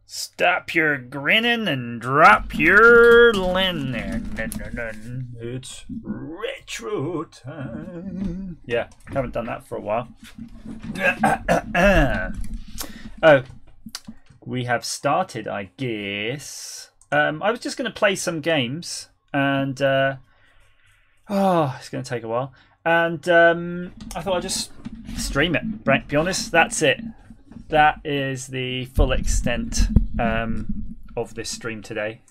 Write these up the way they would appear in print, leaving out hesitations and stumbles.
Stop your grinning and drop your linen. It's retro time. Yeah, haven't done that for a while. Oh, we have started, I guess. I was just going to play some games, and it's going to take a while. And I thought I'd just stream it. Right, be honest, that's it. That is the full extent of this stream today.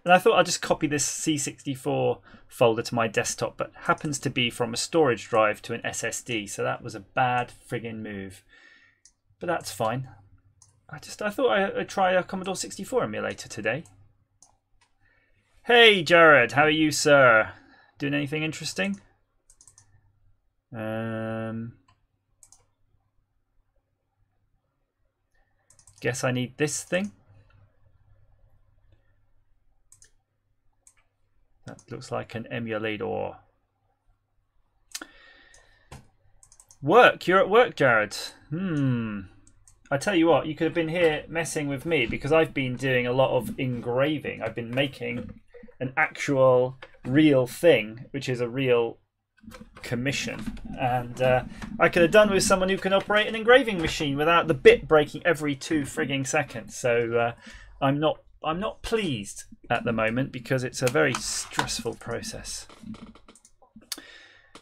And I thought I'd just copy this C64 folder to my desktop, but happens to be from a storage drive to an SSD, so that was a bad friggin' move. But that's fine. I thought I'd try a Commodore 64 emulator today. Hey Jared, how are you, sir? Doing anything interesting? Guess I need this thing. That looks like an emulator. Work, you're at work, Jared. I tell you what, you could have been here messing with me because I've been doing a lot of engraving. I've been making an actual real thing, which is a real commission, and I could have done with someone who can operate an engraving machine without the bit breaking every 2 frigging seconds. So I'm not pleased at the moment because it's a very stressful process.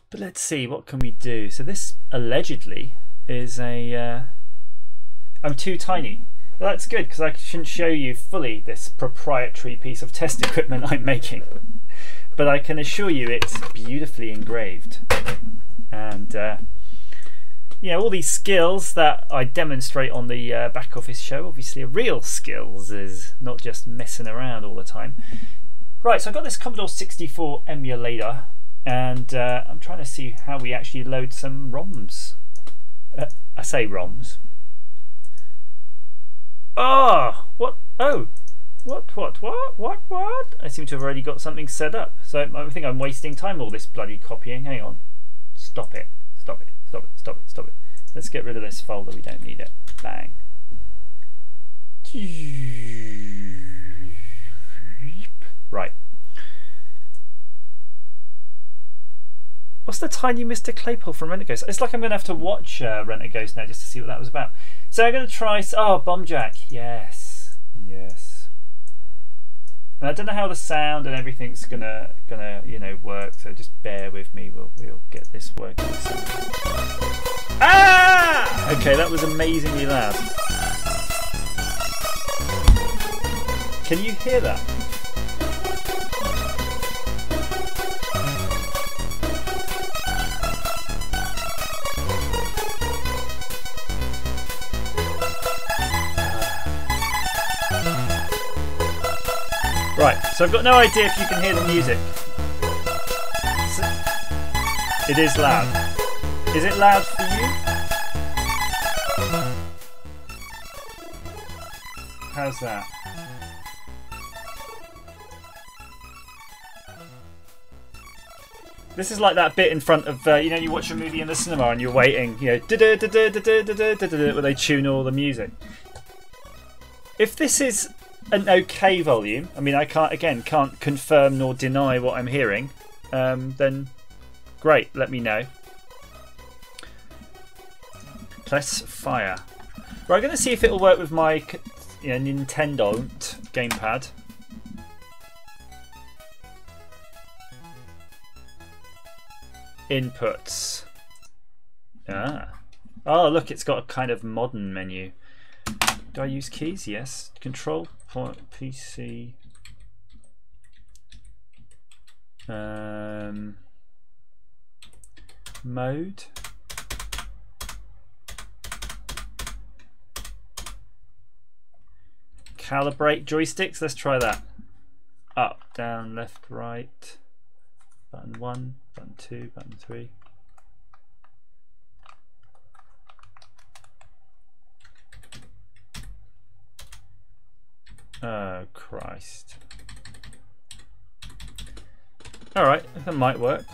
But let's see, what can we do? So this allegedly is a I'm too tiny. Well, that's good because I shouldn't show you fully this proprietary piece of test equipment I'm making. But I can assure you it's beautifully engraved. And you know, all these skills that I demonstrate on the back office show obviously are real skills, is not just messing around all the time. Right, so I've got this Commodore 64 emulator, and I'm trying to see how we actually load some ROMs. I say ROMs. Oh, what? Oh, what? I seem to have already got something set up. So I think I'm wasting time all this bloody copying. Hang on. Stop it. Let's get rid of this folder. We don't need it. Bang. Right. What's the tiny Mr. Claypole from Rent-A-Ghost? It's like I'm going to have to watch Rent-A-Ghost now just to see what that was about. So I'm going to try... Oh, Bombjack. Yes. And I don't know how the sound and everything's gonna work, so just bear with me. We'll get this working. Ah! Okay, that was amazingly loud. Can you hear that? Right, so I've got no idea if you can hear the music. It is loud. Is it loud for you? How's that? This is like that bit in front of, you know, you watch a movie in the cinema and you're waiting, you know, where they tune all the music. If this is an okay volume, I mean, I can't confirm nor deny what I'm hearing, then great, let me know. Press fire. Right, I'm going to see if it'll work with my Nintendo gamepad. Inputs. Oh, look, it's got a kind of modern menu. Do I use keys? Yes. Control point PC. Mode. Calibrate joysticks. Let's try that. Up, down, left, right. Button 1, button 2, button 3. Oh, Christ. Alright, that might work.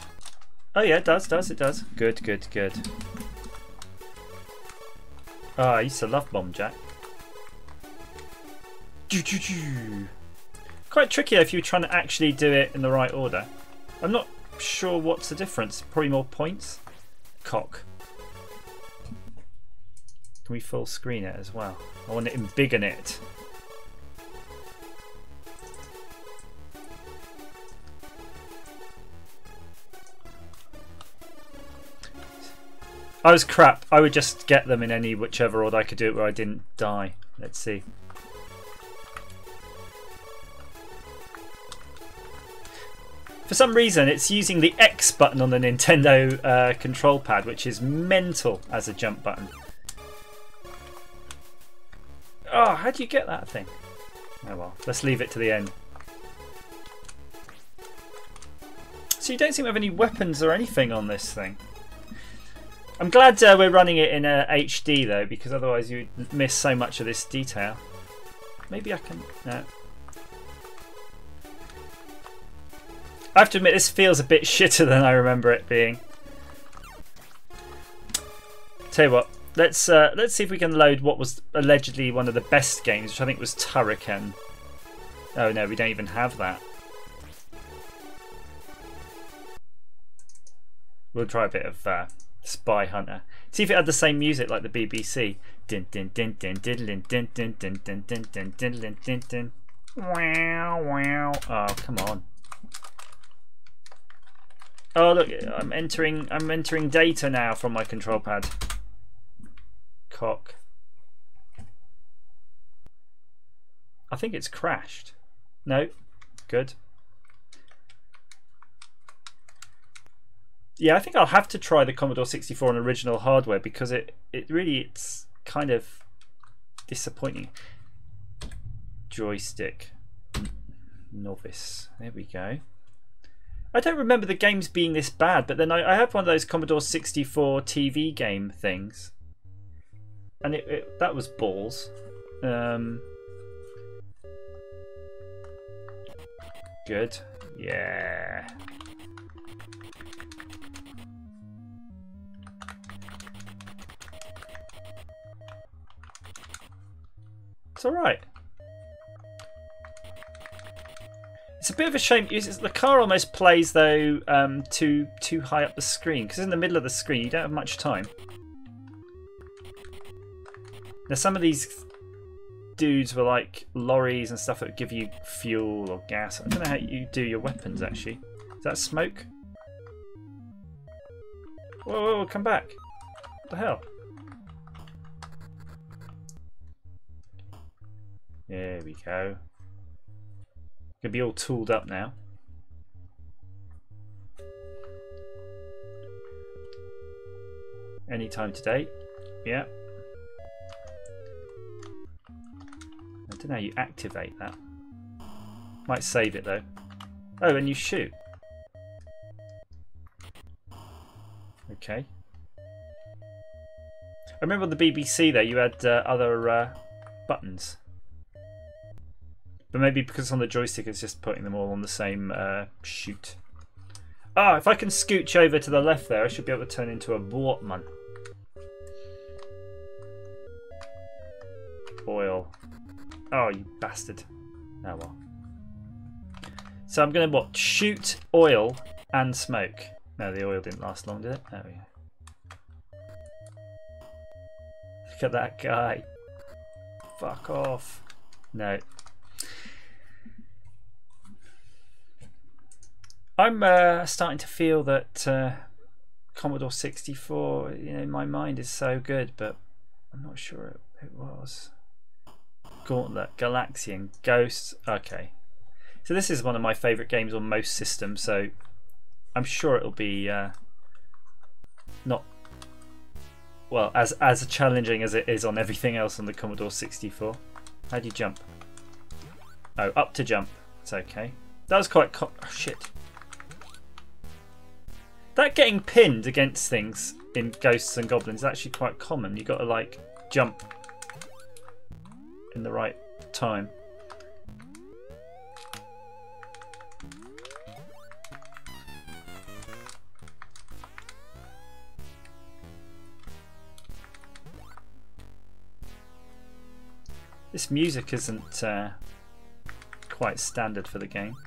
Oh yeah, it does. Good. Oh, I used to love Bombjack. Quite tricky if you're trying to actually do it in the right order. I'm not sure what's the difference. Probably more points. Cock. Can we full screen it as well? I want to embiggen it. I was crap. I would just get them in any whichever order I could do it where I didn't die. Let's see. For some reason, it's using the X button on the Nintendo control pad, which is mental as a jump button. Oh, how do you get that thing? Oh well, let's leave it to the end. So you don't seem to have any weapons or anything on this thing. I'm glad we're running it in HD though, because otherwise you'd miss so much of this detail. Maybe I can... No. I have to admit, this feels a bit shitter than I remember it being. Tell you what, let's see if we can load what was allegedly one of the best games, which I think was Turrican. Oh no, we don't even have that. We'll try a bit of Spy Hunter. See if it had the same music like the BBC. Din din din din din din din din din din din din din din. Wow wow. Oh come on. Oh look, I'm entering data now from my control pad. Cock. I think it's crashed. No. Good. Yeah, I think I'll have to try the Commodore 64 on original hardware because it's kind of disappointing. Joystick. Novice. There we go. I don't remember the games being this bad, but then I had one of those Commodore 64 TV game things, and that was balls. Good. Yeah. It's alright. It's a bit of a shame. The car almost plays though too high up the screen, because in the middle of the screen you don't have much time. Now some of these dudes were like lorries and stuff that give you fuel or gas. I don't know how you do your weapons actually. Is that smoke? Whoa, whoa, whoa, come back. What the hell? There we go. Gonna be all tooled up now. Anytime today. Yeah. I don't know how you activate that. Might save it though. Oh, and you shoot. Okay. I remember on the BBC though you had other buttons. But maybe because on the joystick it's just putting them all on the same shoot. Ah, if I can scooch over to the left there, I should be able to turn into a Wortmann. Oil. Oh, you bastard. Oh well. So I'm going to what? Shoot, oil, and smoke. No, the oil didn't last long, did it? There we go. Look at that guy. Fuck off. No. I'm starting to feel that Commodore 64, you know, in my mind is so good, but I'm not sure it was. Gauntlet, Galaxian, Ghosts. Okay, so this is one of my favourite games on most systems, so I'm sure it'll be not well as challenging as it is on everything else on the Commodore 64. How do you jump? Oh, up to jump. It's okay. That was quite oh, shit. That getting pinned against things in Ghosts and Goblins is actually quite common. You've got to like jump in the right time. This music isn't quite standard for the game.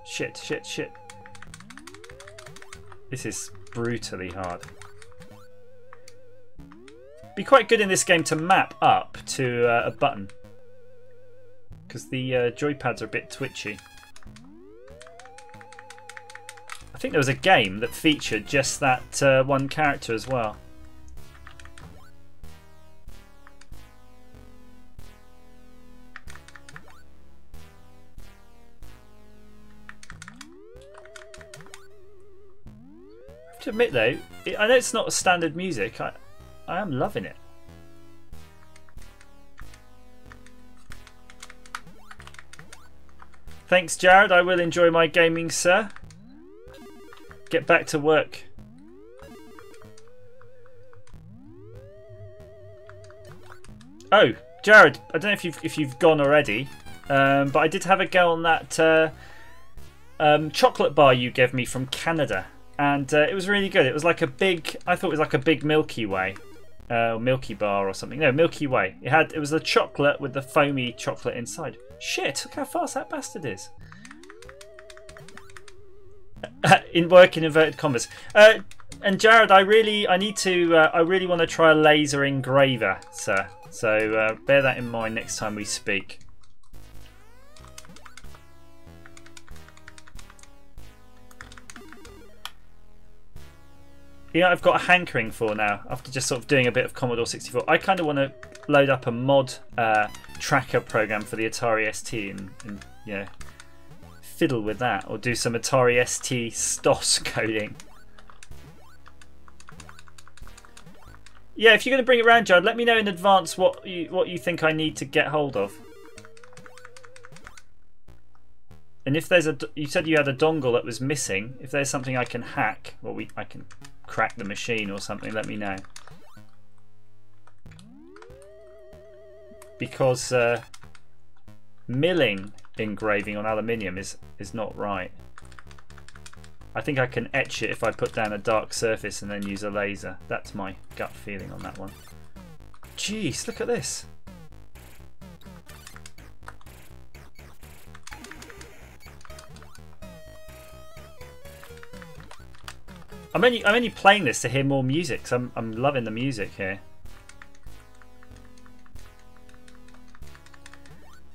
Shit, shit, shit. This is brutally hard. Be quite good in this game to map up to a button, because the joypads are a bit twitchy. I think there was a game that featured just that one character as well. I have to admit though, I know it's not standard music, I am loving it. Thanks Jared, I will enjoy my gaming, sir. Get back to work. Oh, Jared, I don't know if you've gone already, but I did have a go on that chocolate bar you gave me from Canada. And it was really good. It was like a big, I thought it was like a big Milky Way, Milky Bar or something. No, Milky Way. It was the chocolate with the foamy chocolate inside. Shit! Look how fast that bastard is. In inverted commas. And Jared, I really want to try a laser engraver, sir. So bear that in mind next time we speak. You know, I've got a hankering for now, after just sort of doing a bit of Commodore 64. I kind of want to load up a mod tracker program for the Atari ST and you know, fiddle with that, or do some Atari ST STOS coding. Yeah, if you're going to bring it around, Jared, let me know in advance what you think I need to get hold of. And if there's you said you had a dongle that was missing. If there's something I can hack, or I can crack the machine or something, let me know. Because milling engraving on aluminium is not right. I think I can etch it if I put down a dark surface and then use a laser. That's my gut feeling on that one. Jeez, look at this. I'm only playing this to hear more music, so I'm loving the music here.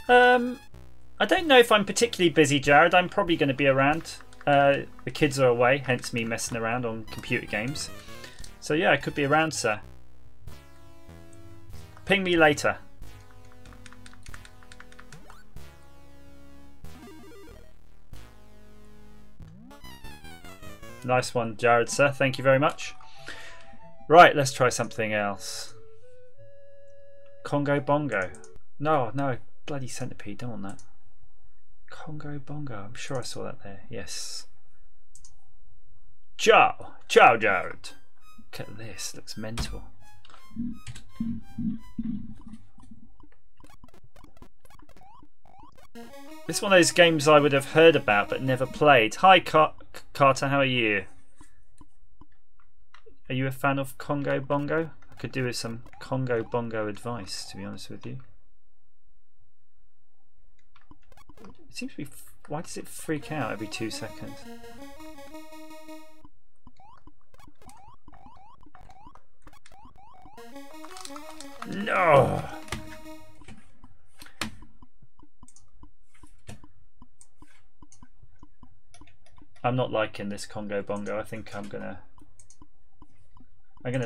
I don't know if I'm particularly busy, Jared. I'm probably going to be around. The kids are away, hence me messing around on computer games. So yeah, I could be around, sir. Ping me later. Nice one, Jared, sir. Thank you very much. Right, let's try something else. Congo Bongo. No, bloody centipede. Don't want that. Congo Bongo. I'm sure I saw that there. Yes. Ciao. Ciao, Jared. Look at this. Looks mental. This is one of those games I would have heard about but never played. Hi, Carter. How are you? Are you a fan of Congo Bongo? I could do with some Congo Bongo advice, to be honest with you. It seems to be... Why does it freak out every 2 seconds? No! I'm not liking this Congo Bongo. I think I'm gonna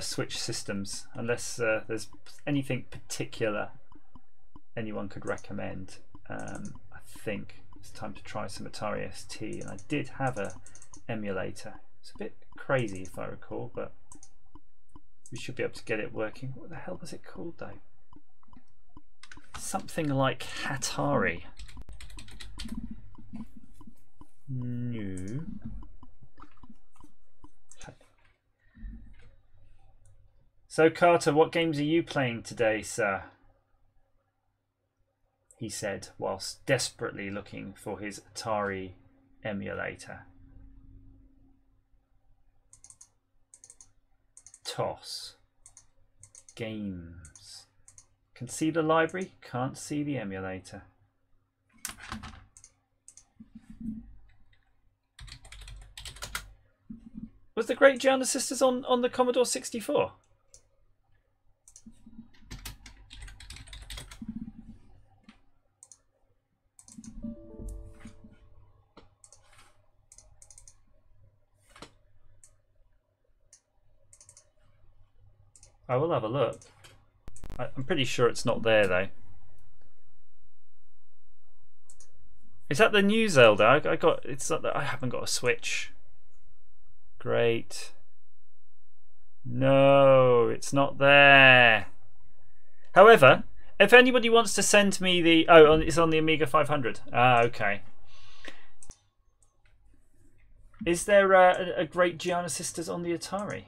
switch systems unless there's anything particular anyone could recommend. I think it's time to try some Atari ST, and I did have a emulator. It's a bit crazy if I recall, but we should be able to get it working. What the hell was it called though? Something like Hatari. No. So Carter, what games are you playing today, sir? He said, whilst desperately looking for his Atari emulator. Toss. Games. Can see the library, can't see the emulator. Was the Great Gianna Sisters on the Commodore 64? I will have a look. I'm pretty sure it's not there though. Is that the new Zelda? I got. It's not that I haven't got a Switch. Great. No, it's not there. However, if anybody wants to send me the it's on the Amiga 500. Ah, okay. Is there a Great Gianna Sisters on the Atari?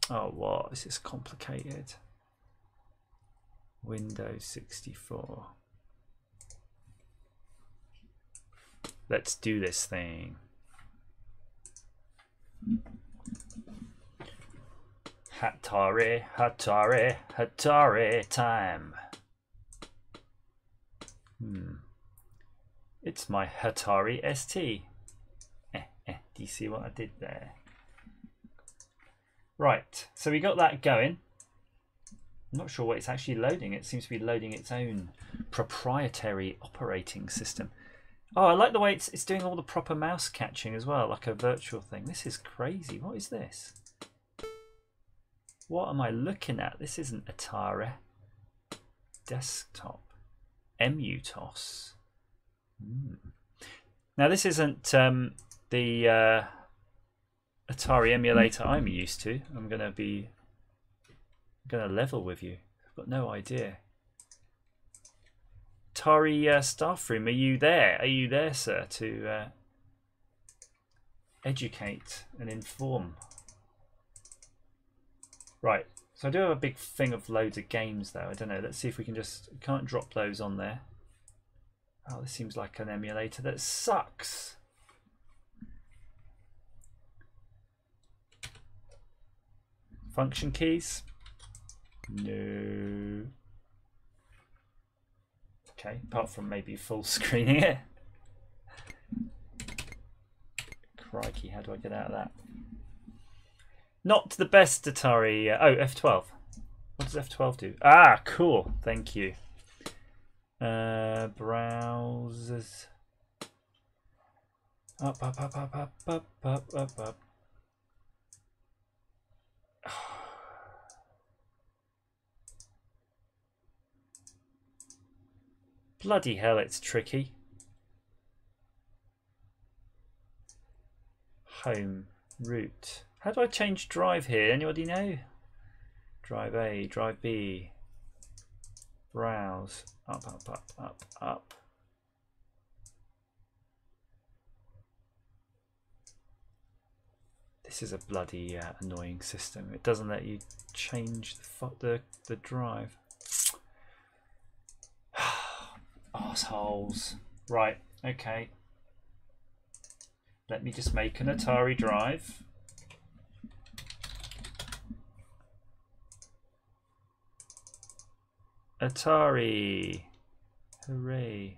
Oh, what? This is complicated. Windows 64. Let's do this thing. Hatari, Hatari, Hatari time. It's my Hatari ST. Do you see what I did there? Right, so we got that going. I'm not sure what it's actually loading. It seems to be loading its own proprietary operating system. Oh, I like the way it's doing all the proper mouse catching as well, like a virtual thing. This is crazy. What is this? What am I looking at? This isn't Atari. Desktop. Emutos. Now this isn't the Atari emulator I'm used to. I'm gonna level with you. I've got no idea. Atari staff room, are you there? Are you there, sir, to educate and inform? Right, so I do have a big thing of loads of games though. I don't know, let's see if we can can't drop those on there. Oh, this seems like an emulator that sucks. Function keys? No. Okay, apart from maybe full screening it. Crikey, how do I get out of that? Not the best Atari. Oh, F12. What does F12 do? Ah, cool. Thank you. Browsers. Up. Bloody hell, it's tricky. Home, root. How do I change drive here? Anybody know? Drive A, drive B. Browse. Up. This is a bloody annoying system. It doesn't let you change the drive. Assholes. Right, okay. Let me just make an Atari drive. Atari. Hooray.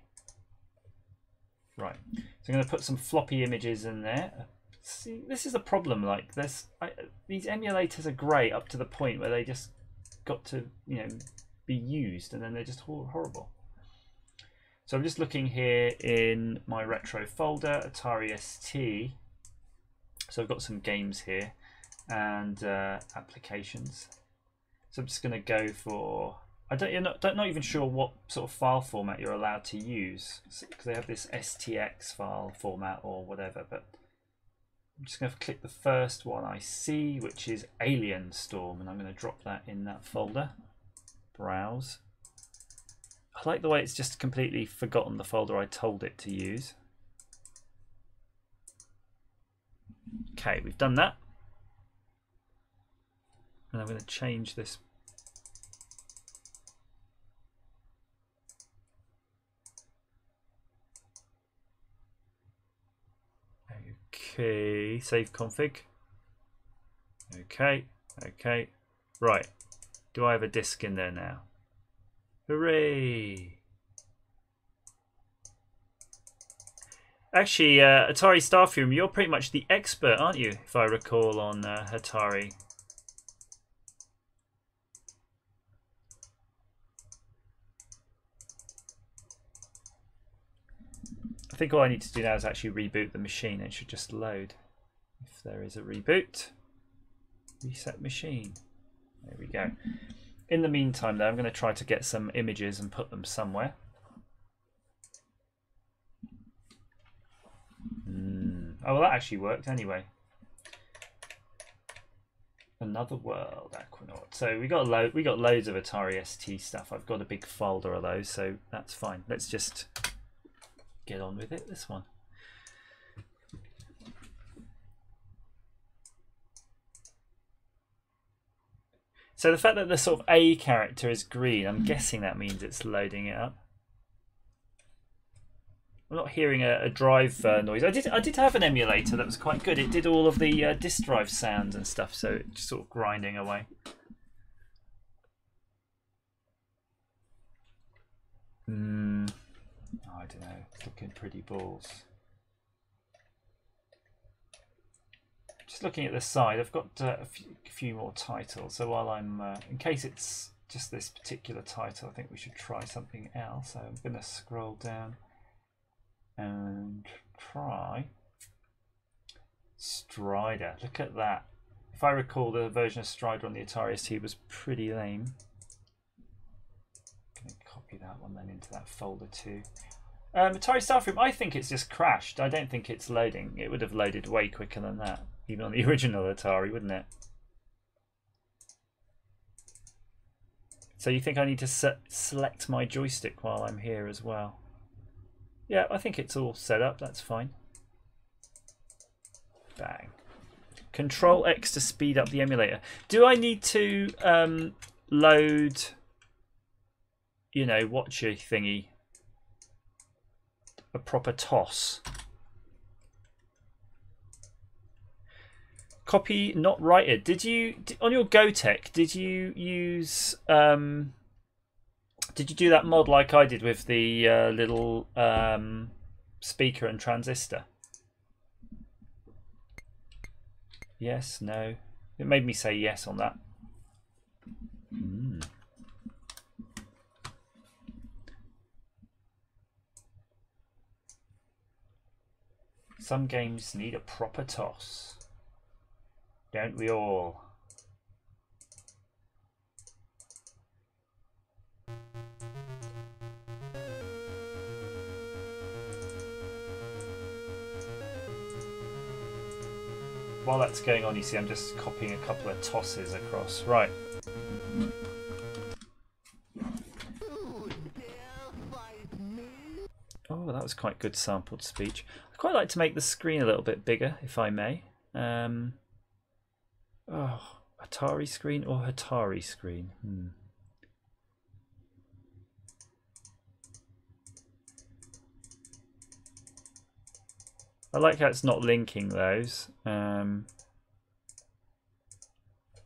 Right, so I'm going to put some floppy images in there. See, this is a problem. Like this, these emulators are great up to the point where they just got to, be used, and then they're just horrible. So I'm just looking here in my retro folder, Atari ST. So I've got some games here and applications. So I'm just going to go for. Not even sure what sort of file format you're allowed to use, because they have this STX file format or whatever. But I'm just going to click the first one I see, which is Alien Storm, and I'm going to drop that in that folder. Browse. I like the way it's just completely forgotten the folder I told it to use. Okay, we've done that. And I'm going to change this. Okay, save config. Okay, right. Do I have a disc in there now? Hooray! Actually, Atari Starfield, you're pretty much the expert, aren't you? If I recall, on Atari. I think all I need to do now is actually reboot the machine. It should just load. If there is a reboot, reset machine. There we go. In the meantime, though, I'm going to try to get some images and put them somewhere. Oh, well, that actually worked anyway. Another World, Aquanaut. So we got loads of Atari ST stuff. I've got a big folder of those, so that's fine. Let's just get on with it. This one. So the fact that the sort of A character is green, I'm guessing that means it's loading it up. I'm not hearing a drive noise. I did have an emulator that was quite good. It did all of the disk drive sounds and stuff, so it's just sort of grinding away. I don't know. It's looking pretty balls. Just looking at the side, I've got a few more titles. So while I'm, in case it's just this particular title, I think we should try something else. So I'm going to scroll down and try Strider. Look at that. If I recall, the version of Strider on the Atari ST was pretty lame. I'm going to copy that one then into that folder too. Atari Starfield, I think it's just crashed. I don't think it's loading. It would have loaded way quicker than that, even on the original Atari, wouldn't it? So you think I need to select my joystick while I'm here as well? Yeah, I think it's all set up. That's fine. Bang. Control X to speed up the emulator. Do I need to load, you know, watcher thingy? A proper toss. Copy not writer. Did you on your GoTech? Did you use? Did you do that mod like I did with the little speaker and transistor? Yes. No. It made me say yes on that. Some games need a proper toss. Don't we all? While that's going on, you see I'm just copying a couple of tosses across. Right. Oh, that was quite good sampled speech. I'd quite like to make the screen a little bit bigger, if I may. Oh, Atari screen or Hatari screen? I like how it's not linking those. Oh,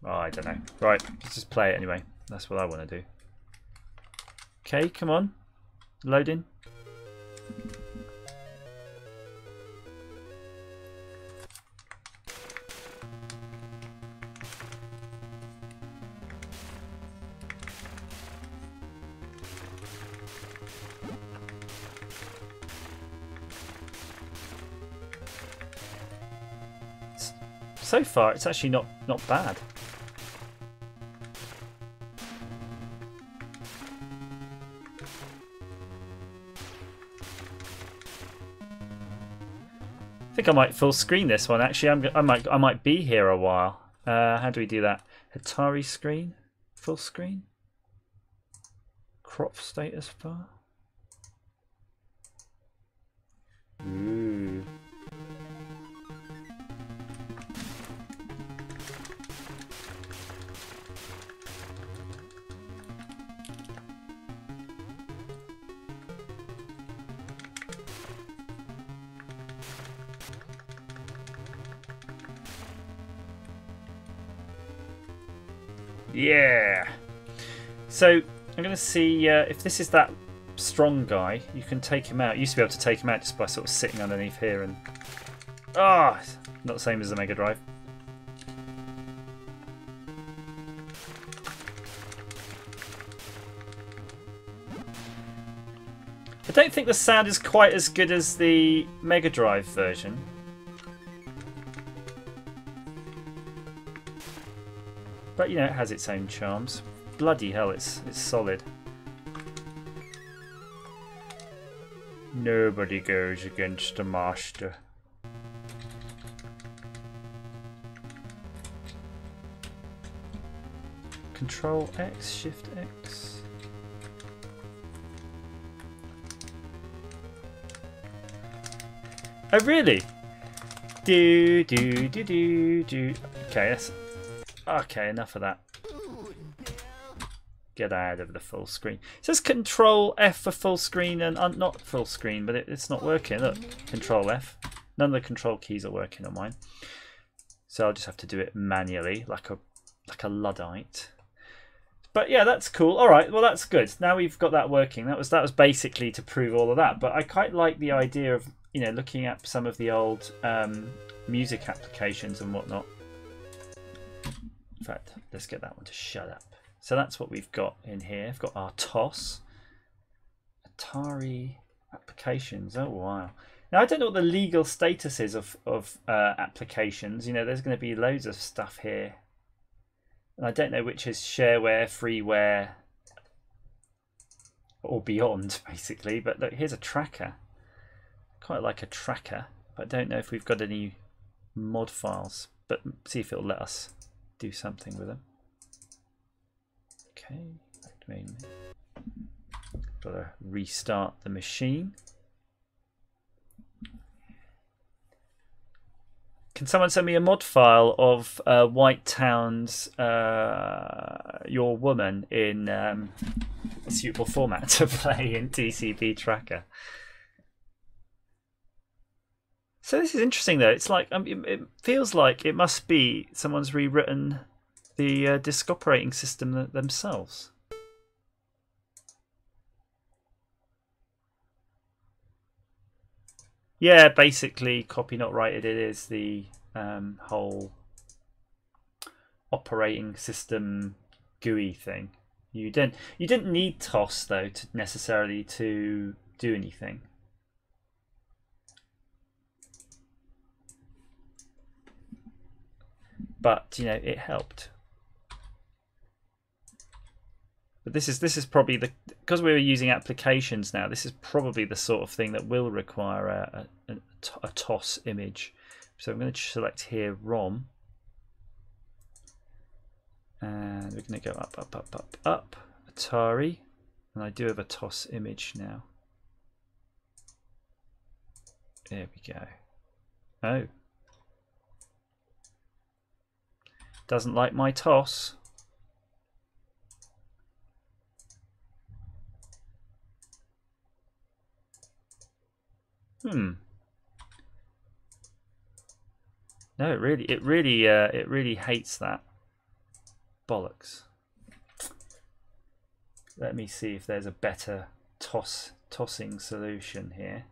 I don't know. Right, let's just play it anyway. That's what I want to do. Okay, come on. Loading. So far, it's actually not bad. I think I might full screen this one. Actually, I might be here a while. How do we do that? Atari screen, full screen, crop status bar. Ooh. Yeah. So I'm going to see if this is that strong guy. You can take him out. You used to be able to take him out just by sort of sitting underneath here and... Ah! Not the same as the Mega Drive. I don't think the sound is quite as good as the Mega Drive version. But you know, it has its own charms. Bloody hell, it's solid. Nobody goes against the master. Control X, Shift X. Oh really? Do. Okay, that's okay. Enough of that. Get out of the full screen. It says Control F for full screen and not full screen, but it's not working. Look, Control F. None of the control keys are working on mine, so I'll just have to do it manually, like a Luddite. But yeah, that's cool. All right, well that's good. Now we've got that working. That was basically to prove all of that. But I quite like the idea of, you know, looking at some of the old music applications and whatnot. In fact, let's get that one to shut up. So that's what we've got in here. We've got our TOS, Atari applications. Oh wow! Now I don't know what the legal status is of applications. You know, there's going to be loads of stuff here, and I don't know which is shareware, freeware, or beyond, basically. But look, here's a tracker. Quite like a tracker, but I don't know if we've got any mod files. But see if it'll let us do something with them. Okay, gotta restart the machine. Can someone send me a mod file of White Town's Your Woman in a suitable format to play in TCP Tracker? So this is interesting though. It's like it feels like it must be someone's rewritten the disk operating system themselves. Yeah, basically copy not write it is the whole operating system GUI thing. You didn't need TOS though to necessarily to do anything. But you know, it helped. But this is probably because we're using applications now. This is probably the sort of thing that will require a TOS image. So I'm going to select here ROM, and we're going to go up Atari, and I do have a TOS image now. There we go. Oh, doesn't like my TOS. No, it really hates that. Bollocks. Let me see if there's a better tossing solution here.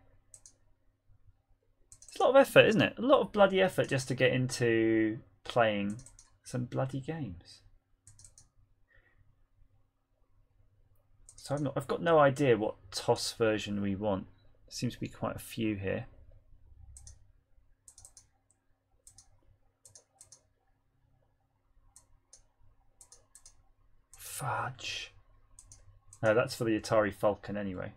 It's a lot of effort, isn't it? A lot of bloody effort just to get into playing some bloody games. So I've got no idea what TOS version we want. There seems to be quite a few here. Fudge. No, that's for the Atari Falcon anyway.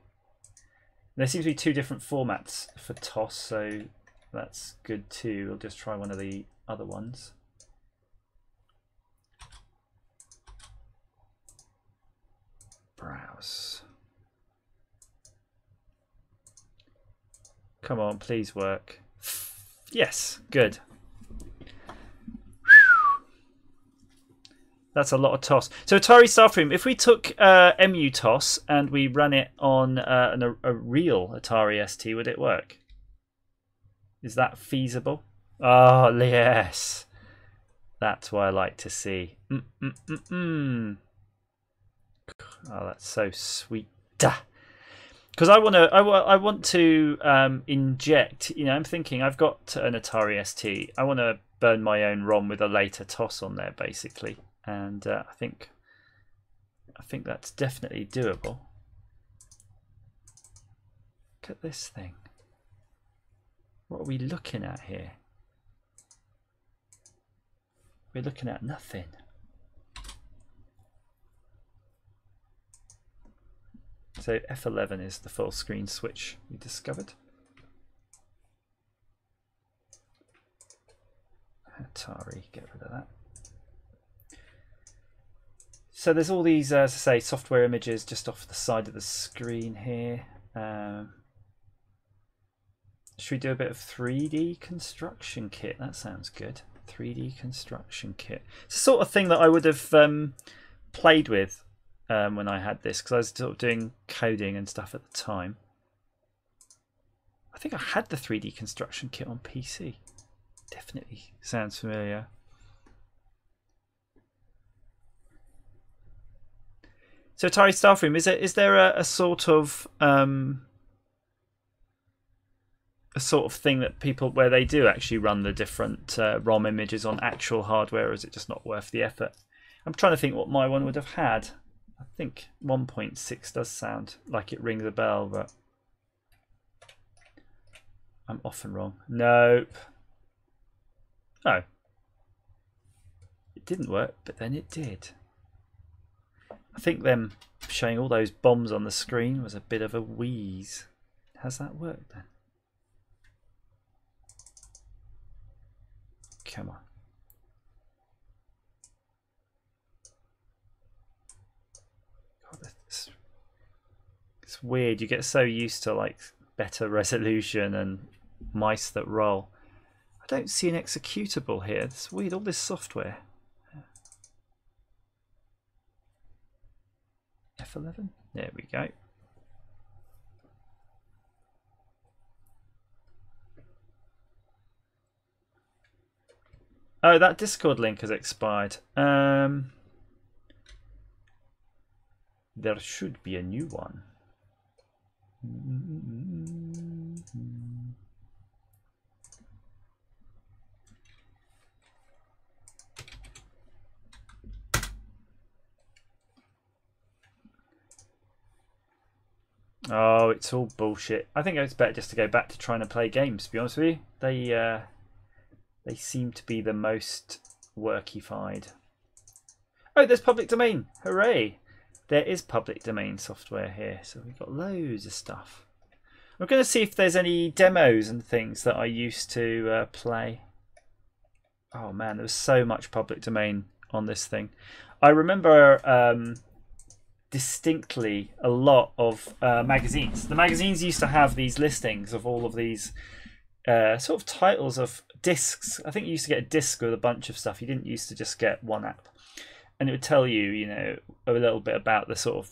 There seems to be two different formats for TOS, so that's good too. We'll just try one of the other ones. Browse. Come on, please work. Yes, good. That's a lot of TOS. So Atari Starframe, if we took MU TOS and we run it on a real Atari ST, would it work? Is that feasible? Oh, yes. That's what I like to see. Oh, that's so sweet. Because I want to inject. You know, I'm thinking I've got an Atari ST. I want to burn my own ROM with a later TOS on there, basically, and I think that's definitely doable. Look at this thing. What are we looking at here? We're looking at nothing. So F11 is the full screen switch we discovered. Atari, get rid of that. So there's all these, as I say, software images just off the side of the screen here. Should we do a bit of 3D construction kit? That sounds good. 3D construction kit. It's the sort of thing that I would have played with when I had this, because I was sort of doing coding and stuff at the time. I think I had the 3D construction kit on PC. Definitely sounds familiar. So Atari Staffroom, is there a sort of thing that people, where they do actually run the different ROM images on actual hardware, or is it just not worth the effort? I'm trying to think what my one would have had. I think 1.6 does sound like it rings a bell, but I'm often wrong. Nope. Oh. It didn't work, but then it did. I think them showing all those bombs on the screen was a bit of a wheeze. Has that worked then? Come on. God, it's weird. You get so used to like better resolution and mice that roll. I don't see an executable here. It's weird, all this software. F11. There we go. Oh, that Discord link has expired. There should be a new one. Oh, it's all bullshit. I think it's better just to go back to trying to play games, to be honest with you. They seem to be the most workified. Oh, there's public domain. Hooray. There is public domain software here. So we've got loads of stuff. I'm going to see if there's any demos and things that I used to play. Oh man, there was so much public domain on this thing. I remember distinctly a lot of magazines. The magazines used to have these listings of all of these sort of titles of discs. I think you used to get a disc with a bunch of stuff. You didn't used to just get one app, and it would tell you, you know, a little bit about the sort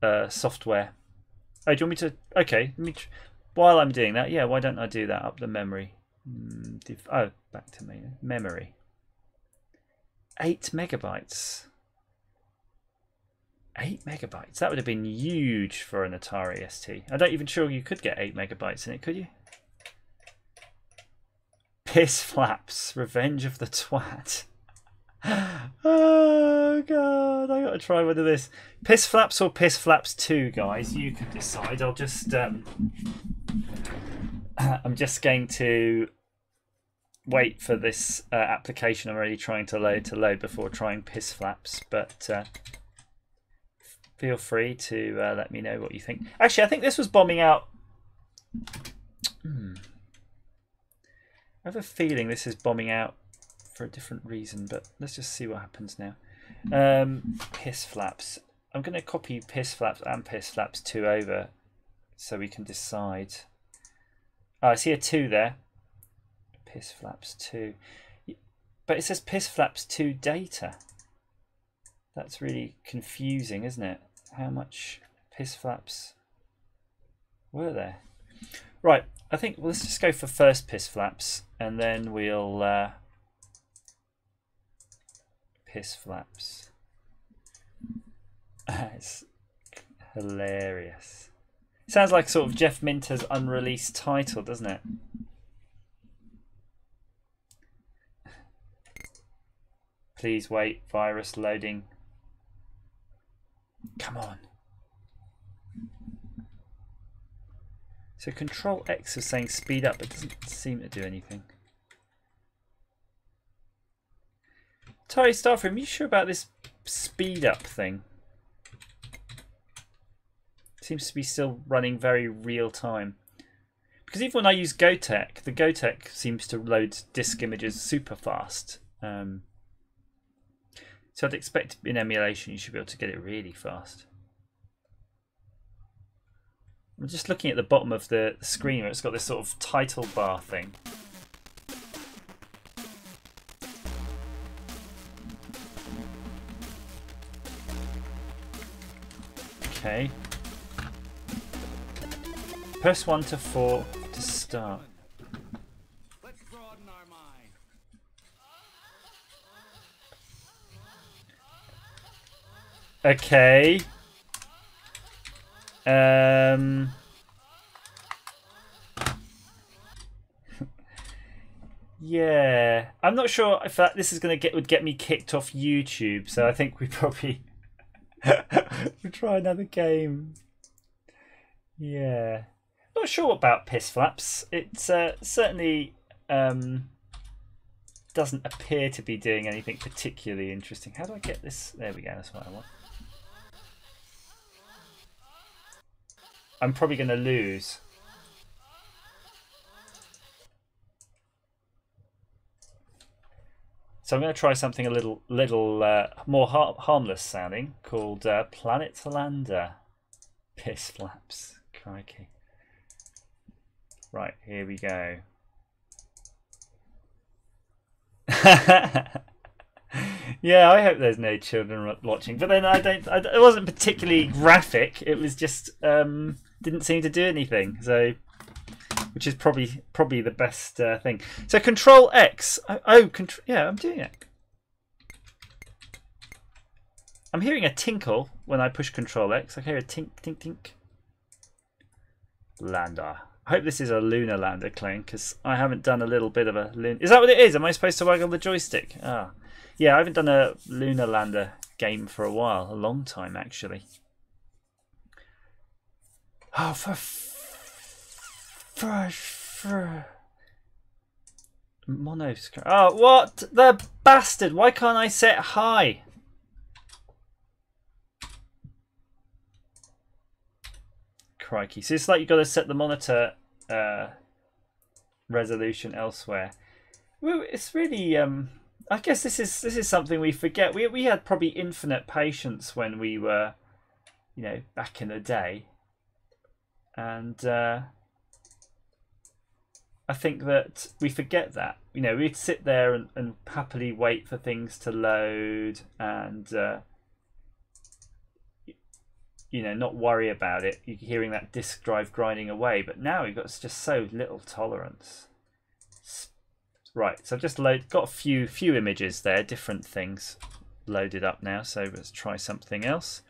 of software. Oh, do you want me to? Okay, let me. While I'm doing that, yeah, why don't I do that up the memory? Oh, back to me. Memory. 8 megabytes. 8 megabytes. That would have been huge for an Atari ST. I don't even sure you could get 8 megabytes in it, could you? Piss Flaps, Revenge of the Twat. Oh god, I gotta try one of this. Piss Flaps or Piss Flaps 2, guys. You can decide. I'll just I'm just going to wait for this application I'm already trying to load before trying Piss Flaps, but feel free to let me know what you think. Actually, I think this was bombing out. I have a feeling this is bombing out for a different reason, but let's just see what happens now. Piss Flaps. I'm going to copy Piss Flaps and Piss Flaps 2 over so we can decide. Oh, I see a 2 there. Piss Flaps 2. But it says Piss Flaps 2 data. That's really confusing, isn't it? How much Piss Flaps were there? Right, I think let's just go for first Piss Flaps, and then we'll Piss Flaps. It's hilarious. Sounds like sort of Jeff Minter's unreleased title, doesn't it? Please wait, virus loading. Come on. So Control X is saying speed up, but it doesn't seem to do anything. Tari Starframe, are you sure about this speed up thing? Seems to be still running very real time. Because even when I use Gotek, the Gotek seems to load disk images super fast. So I'd expect in emulation you should be able to get it really fast. I'm just looking at the bottom of the screen where it's got this sort of title bar thing. Okay. Press 1 to 4 to start. Let's broaden our mind. Okay. Yeah, I'm not sure if this is would get me kicked off YouTube, so I think we probably we'll try another game. Yeah, not sure about Piss Flaps. It certainly doesn't appear to be doing anything particularly interesting. How do I get this? There we go. That's what I want. I'm probably going to lose. So I'm going to try something a little more harmless sounding called Planet Lander. Piss Flaps. Crikey. Right, here we go. Yeah, I hope there's no children watching. But then it wasn't particularly graphic. It was just didn't seem to do anything. So, which is probably the best thing. So Control X. Yeah, I'm doing it. I'm hearing a tinkle when I push Control X. I hear a tink, tink, tink. Lander. I hope this is a lunar lander, Clone, because I haven't done a little bit of a lunar. Is that what it is? Am I supposed to waggle the joystick? Ah, yeah, I haven't done a lunar lander game for a while, a long time actually. Oh, for monoscreen. Oh, what the bastard! Why can't I set high? Crikey! So it's like you've got to set the monitor resolution elsewhere. Well, it's really. I guess this is something we forget. We had probably infinite patience when we were, back in the day, and I think that we forget that. We'd sit there and happily wait for things to load and. Not worry about it. You're hearing that disk drive grinding away, but now we've got just so little tolerance. Right, so I've just got a few images there, different things loaded up now. So let's try something else.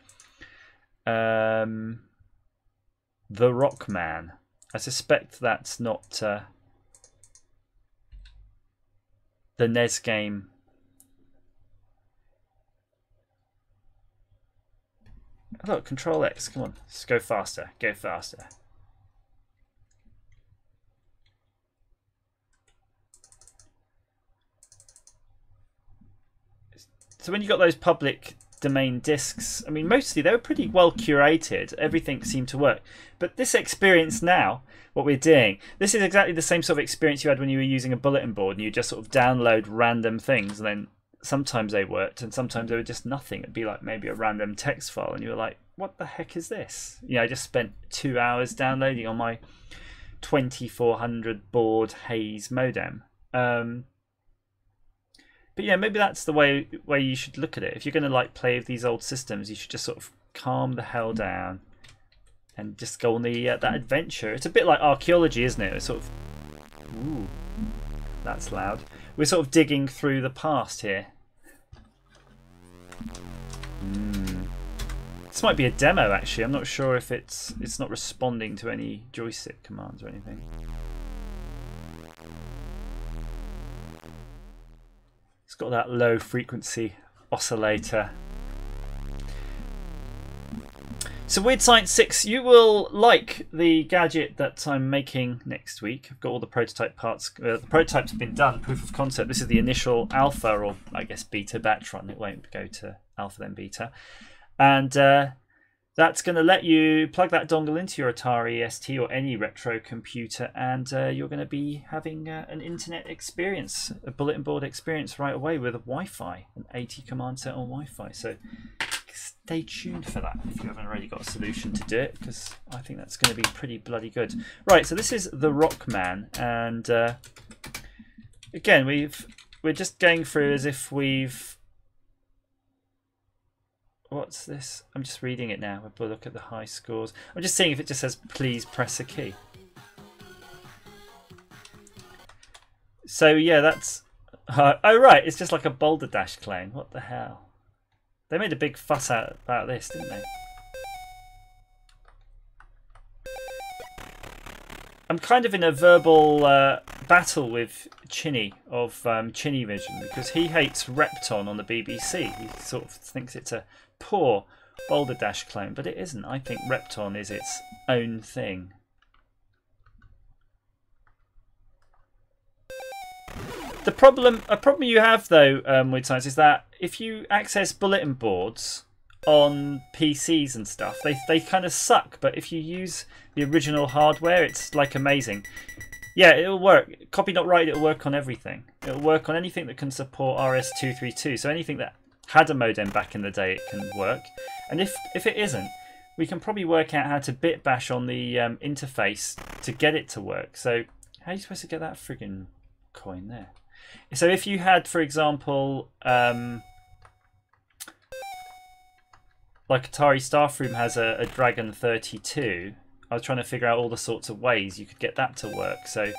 The Rockman. I suspect that's not the NES game. Look, Control X, come on, let's go faster, go faster. So when you got those public domain discs, I mean, mostly they were pretty well curated, everything seemed to work. But this experience now, what we're doing, this is exactly the same sort of experience you had when you were using a bulletin board and you just sort of download random things, and then sometimes they worked and sometimes they were just nothing. It'd be like maybe a random text file and you were like, what the heck is this? I just spent 2 hours downloading on my 2400 baud Hayes modem. But yeah, maybe that's the way you should look at it. If you're going to play with these old systems, you should just sort of calm the hell down and just go on that adventure. It's a bit like archaeology, isn't it? It's sort of, ooh, that's loud. We're sort of digging through the past here. might be a demo actually. I'm not sure if it's not responding to any joystick commands or anything. It's got that low frequency oscillator. So Weird Science 6, you will like the gadget that I'm making next week. I've got all the prototype parts. The prototype's been done, proof of concept. This is the initial alpha, or I guess beta batch run. It won't go to alpha then beta. And that's going to let you plug that dongle into your Atari ST or any retro computer, and you're going to be having an internet experience, a bulletin board experience right away with a Wi-Fi, an 80 command set on Wi-Fi. So stay tuned for that if you haven't already got a solution to do it, because I think that's going to be pretty bloody good. Right, so this is the Rockman, and again we're just going through as if we've... What's this? I'm just reading it now. We'll look at the high scores. I'm just seeing if it just says please press a key. So yeah, that's... oh right, it's just like a Boulder Dash clone. What the hell? They made a big fuss out about this, didn't they? I'm kind of in a verbal battle with Chinny of Chinny Vision, because he hates Repton on the BBC. He sort of thinks it's a poor Boulder Dash clone, but it isn't. I think Repton is its own thing. A problem you have though with Science is that if you access bulletin boards on PCs and stuff, they kind of suck. But if you use the original hardware, it's like amazing. Yeah, it'll work. Copy not write, it'll work on everything. It'll work on anything that can support RS-232. So anything that had a modem back in the day, it can work. And if it isn't, we can probably work out how to bit bash on the interface to get it to work. So how are you supposed to get that friggin' coin there? So if you had, for example, like Atari Staffroom has a Dragon 32, I was trying to figure out all the sorts of ways you could get that to work. So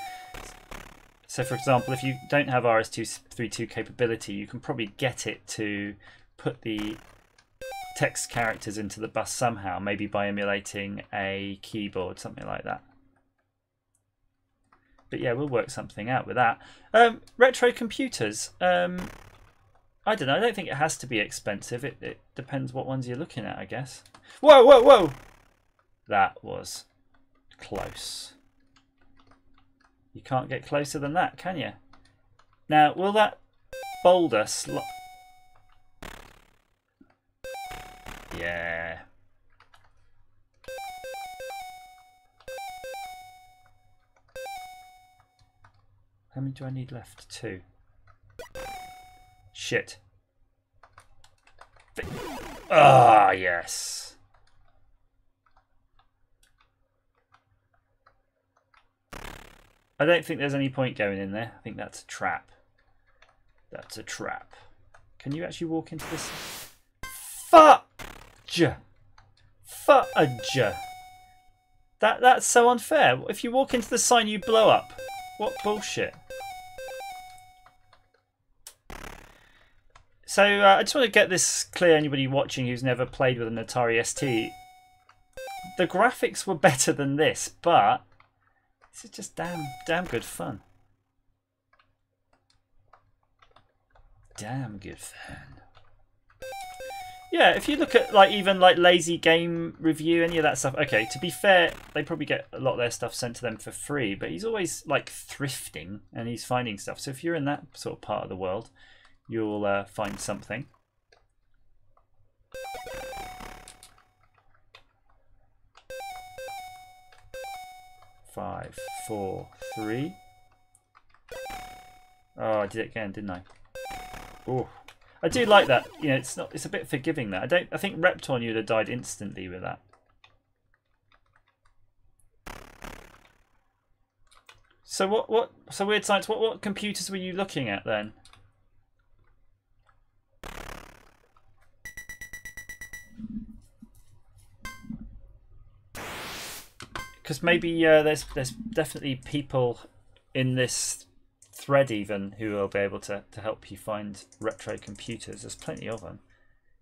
for example, if you don't have RS-232 capability, you can probably get it to put the text characters into the bus somehow, maybe by emulating a keyboard, something like that. But yeah, we'll work something out with that. Retro computers. I don't know. I don't think it has to be expensive. It depends what ones you're looking at, I guess. Whoa, whoa, whoa! That was close. You can't get closer than that, can you? Now, will that boulder Yeah. How many do I need left? 2. Shit. Ah, yes. I don't think there's any point going in there. I think that's a trap. That's a trap. Can you actually walk into this? Fudge! Fudge! That's so unfair. If you walk into the sign, you blow up. What bullshit. So I just want to get this clear, anybody watching who's never played with an Atari ST. The graphics were better than this, but this is just damn good fun. Damn good fun. Yeah, if you look at even Lazy Game Review, any of that stuff. Okay, to be fair, they probably get a lot of their stuff sent to them for free, but he's always thrifting and he's finding stuff. So if you're in that sort of part of the world, you'll find something. Five, 4, 3. Oh, I did it again, didn't I? Oh, I do like that. You know, it's a bit forgiving that. I think Repton you'd have died instantly with that. So so Weird Science, what computers were you looking at then? Because maybe there's definitely people in this thread even who will be able to help you find retro computers. There's plenty of them.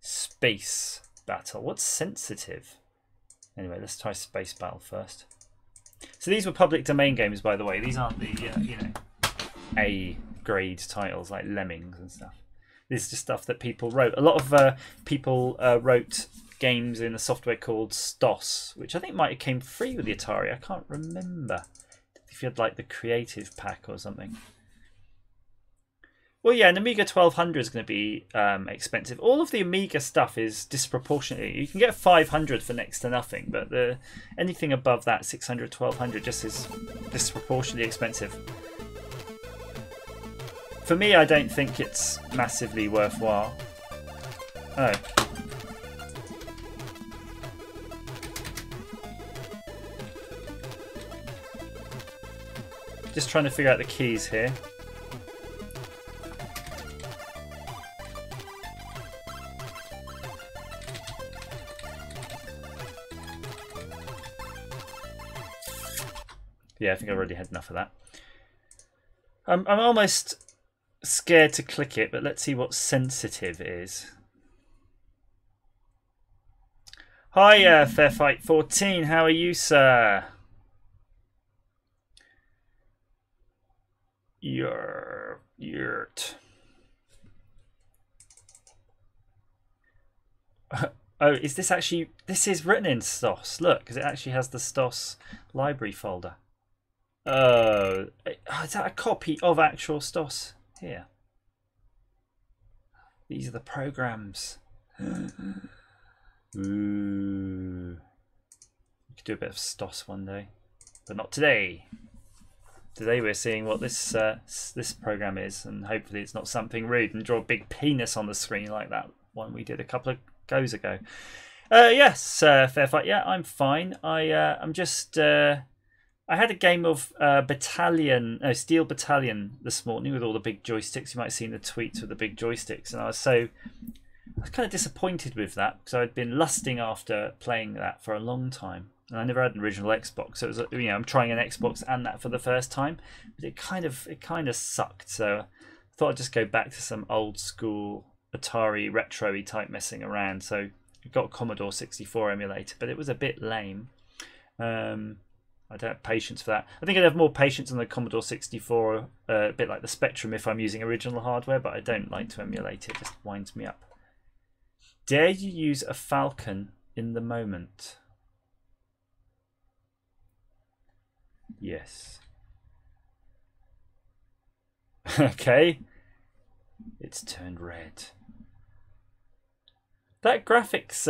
Space. battle. What's sensitive? Anyway, let's try space battle first. So these were public domain games, by the way. These aren't the you know, A grade titles like Lemmings and stuff. This is just stuff that people wrote. A lot of people wrote games in a software called STOS, which I think might have came free with the Atari. I can't remember if you had like the creative pack or something. Well, yeah, an Amiga 1200 is going to be expensive. All of the Amiga stuff is disproportionately. You can get 500 for next to nothing, but anything above that, 600, 1200, just is disproportionately expensive. For me, I don't think it's massively worthwhile. Oh. Just trying to figure out the keys here. Yeah, I think I've already had enough of that. I'm almost scared to click it, but let's see what sensitive is. Hi, Fairfight14. How are you, sir? Yurt. Oh, is this actually... This is written in STOS. Look, because it actually has the STOS library folder. Oh, is that a copy of actual STOS here? These are the programs. Ooh. We could do a bit of STOS one day, but not today. Today we're seeing what this this program is, and hopefully it's not something rude and draw a big penis on the screen like that one we did a couple of goes ago. Yes, fair fight. Yeah, I'm fine. I'm just. I had a game of Steel Battalion this morning with all the big joysticks. You might have seen the tweets with the big joysticks, and I was kind of disappointed with that because I'd been lusting after playing that for a long time, and I never had an original Xbox. So it was, you know, I'm trying an Xbox and that for the first time, but it kind of sucked. So I thought I'd just go back to some old school Atari retro-y type messing around. So I got a Commodore 64 emulator, but it was a bit lame. I don't have patience for that. I think I'd have more patience on the Commodore 64, a bit like the Spectrum if I'm using original hardware, but I don't like to emulate it. It just winds me up. Dare you use a Falcon in the moment? Yes. Okay. It's turned red. That graphics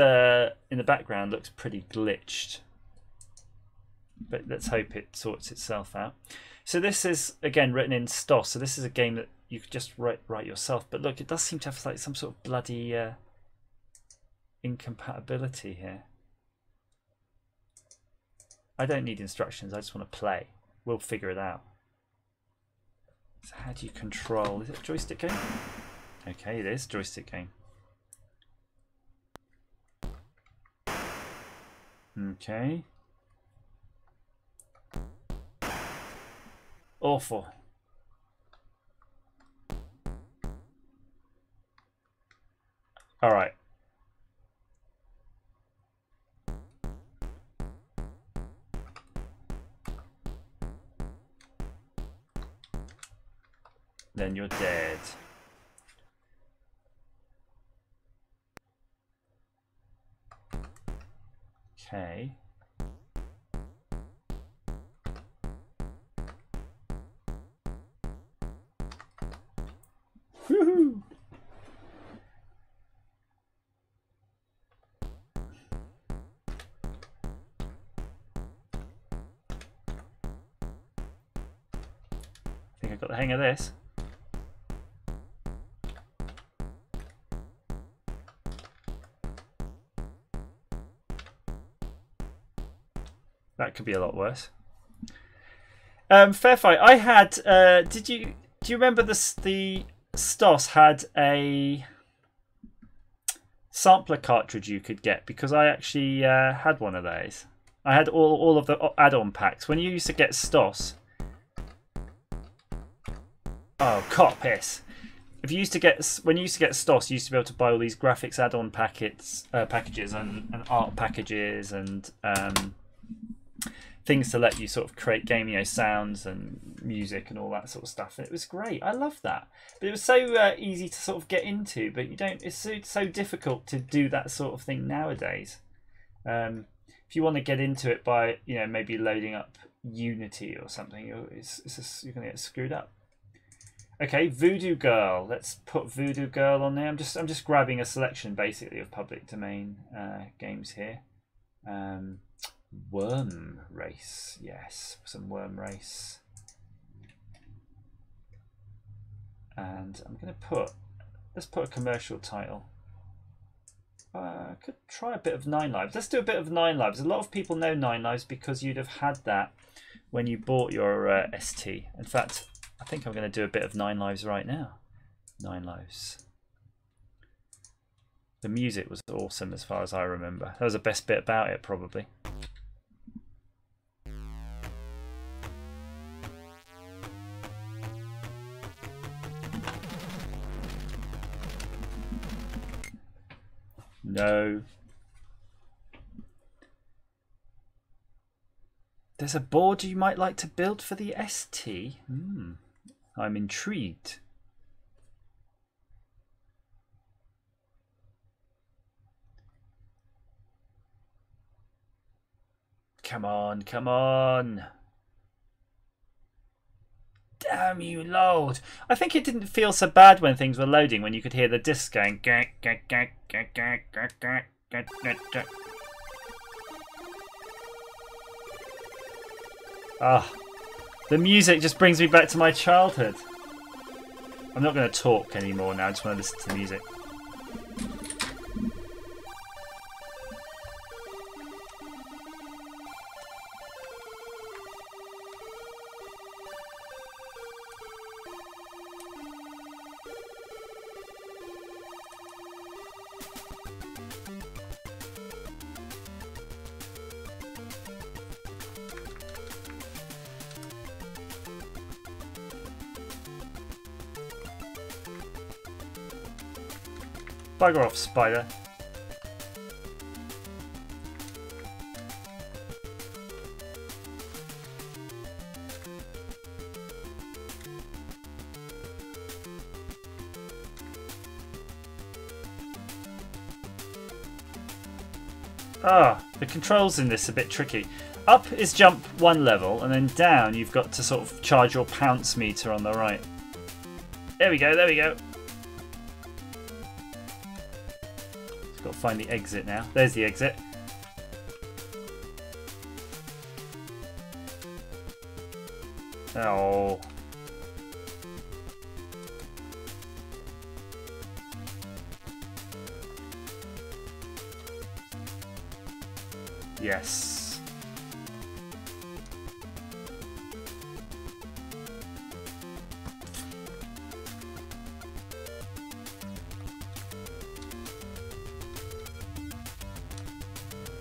in the background looks pretty glitched. But let's hope it sorts itself out. So this is, again, written in STOS. So this is a game that you could just write yourself. But look, it does seem to have like some sort of bloody incompatibility here. I don't need instructions. I just want to play. We'll figure it out. So how do you control? Is it a joystick game? Okay, it is a joystick game. Okay. Awful. All right. Then you're dead. Okay. Woohoo! I think I got the hang of this. That could be a lot worse. Fair fight. I had. Do you remember the STOS had a sampler cartridge you could get, because I actually had one of those. I had all of the add-on packs. When you used to get STOS. Oh, cop piss. if you used to get when you used to get STOS, you used to be able to buy all these graphics add-on packages and art packages and things to let you sort of create game, sounds and music and all that sort of stuff. And it was great. I love that. But it was so easy to sort of get into. But you don't. It's so difficult to do that sort of thing nowadays. If you want to get into it by maybe loading up Unity or something, you're going to get screwed up. Okay, Voodoo Girl. Let's put Voodoo Girl on there. I'm just grabbing a selection basically of public domain games here. Worm Race, yes, some Worm Race. And I'm going to let's put a commercial title. I could try a bit of Nine Lives. Let's do a bit of Nine Lives. A lot of people know Nine Lives because you'd have had that when you bought your ST. In fact, I think I'm going to do a bit of Nine Lives right now. Nine Lives. The music was awesome as far as I remember. That was the best bit about it, probably. No. There's a board you might like to build for the ST. I'm intrigued. Come on, come on. Damn you, Lord. I think it didn't feel so bad when things were loading, when you could hear the discs going. Ah, the music just brings me back to my childhood. I'm not going to talk anymore now, I just want to listen to the music. Bugger off, spider. The controls in this are a bit tricky. Up is jump one level, and then down you've got to sort of charge your pounce meter on the right. There we go, there we go. Got to find the exit now. There's the exit. Oh. Yes.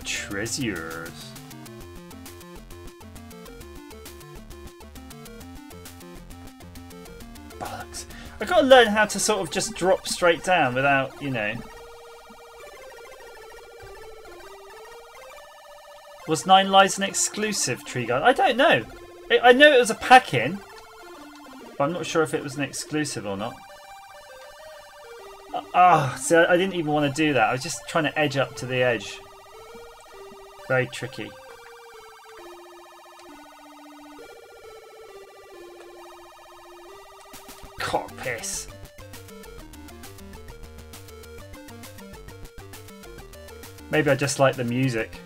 Treasures. Bollocks. I've got to learn how to sort of just drop straight down without, Was Nine Lives an exclusive, Tree Guard? I don't know. I know it was a pack-in, but I'm not sure if it was an exclusive or not. So I didn't even want to do that. I was just trying to edge up to the edge. Very tricky. God, piss. Maybe I just like the music.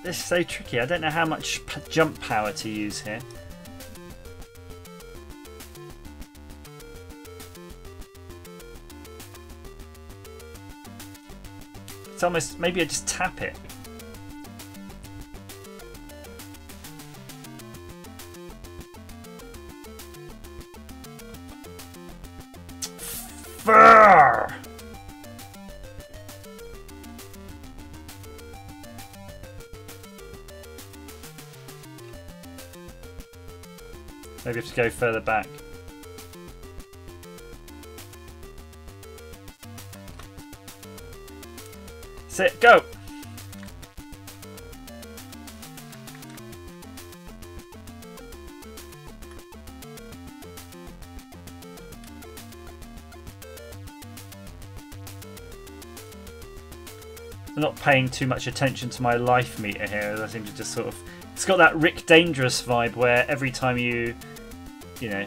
This is so tricky. I don't know how much jump power to use here. It's almost... maybe I just tap it. Furr! Maybe have to go further back. Sit, go! I'm not paying too much attention to my life meter here. I seem to just sort of... It's got that Rick Dangerous vibe where every time you know,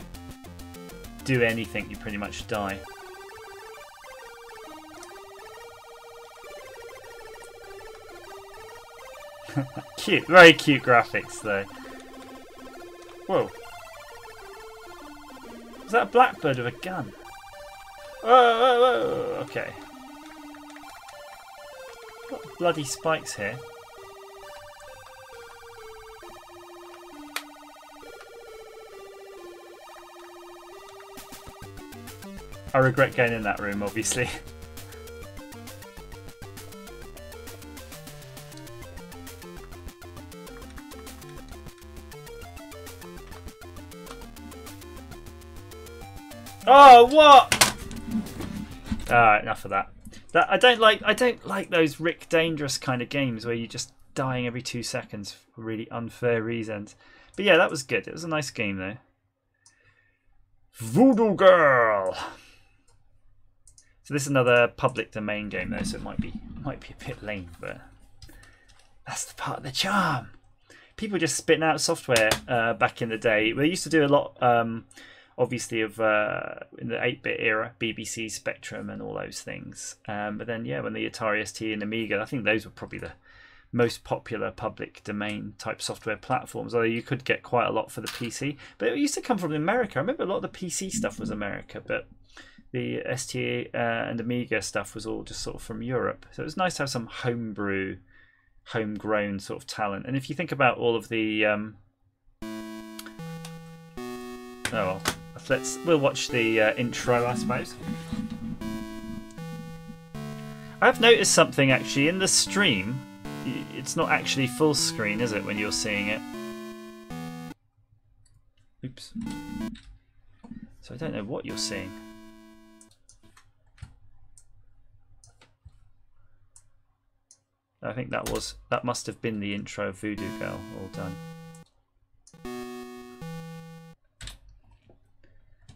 do anything, you pretty much die. Cute, very cute graphics though. Whoa. Is that a blackbird with a gun? Whoa, whoa, whoa. Okay. Got bloody spikes here. I regret going in that room, obviously. Oh, what? Alright, enough of that. I don't like those Rick Dangerous kind of games where you're just dying every 2 seconds for really unfair reasons. But yeah, that was good. It was a nice game though. Voodoo Girl. So this is another public domain game though, so it might be a bit lame, but that's the part of the charm. People just spitting out software back in the day. They used to do a lot, obviously, of in the 8-bit era, BBC, Spectrum, and all those things. But then, yeah, when the Atari ST and Amiga, I think those were probably the most popular public domain type software platforms. Although you could get quite a lot for the PC, but it used to come from America. I remember a lot of the PC stuff was America, but the ST and Amiga stuff was all just sort of from Europe. So it was nice to have some homegrown sort of talent. And if you think about all of the oh well, we'll watch the intro, I suppose. I've noticed something actually in the stream. It's not actually full screen, is it, when you're seeing it? Oops. So I don't know what you're seeing. I think that must have been the intro of Voodoo Girl all done.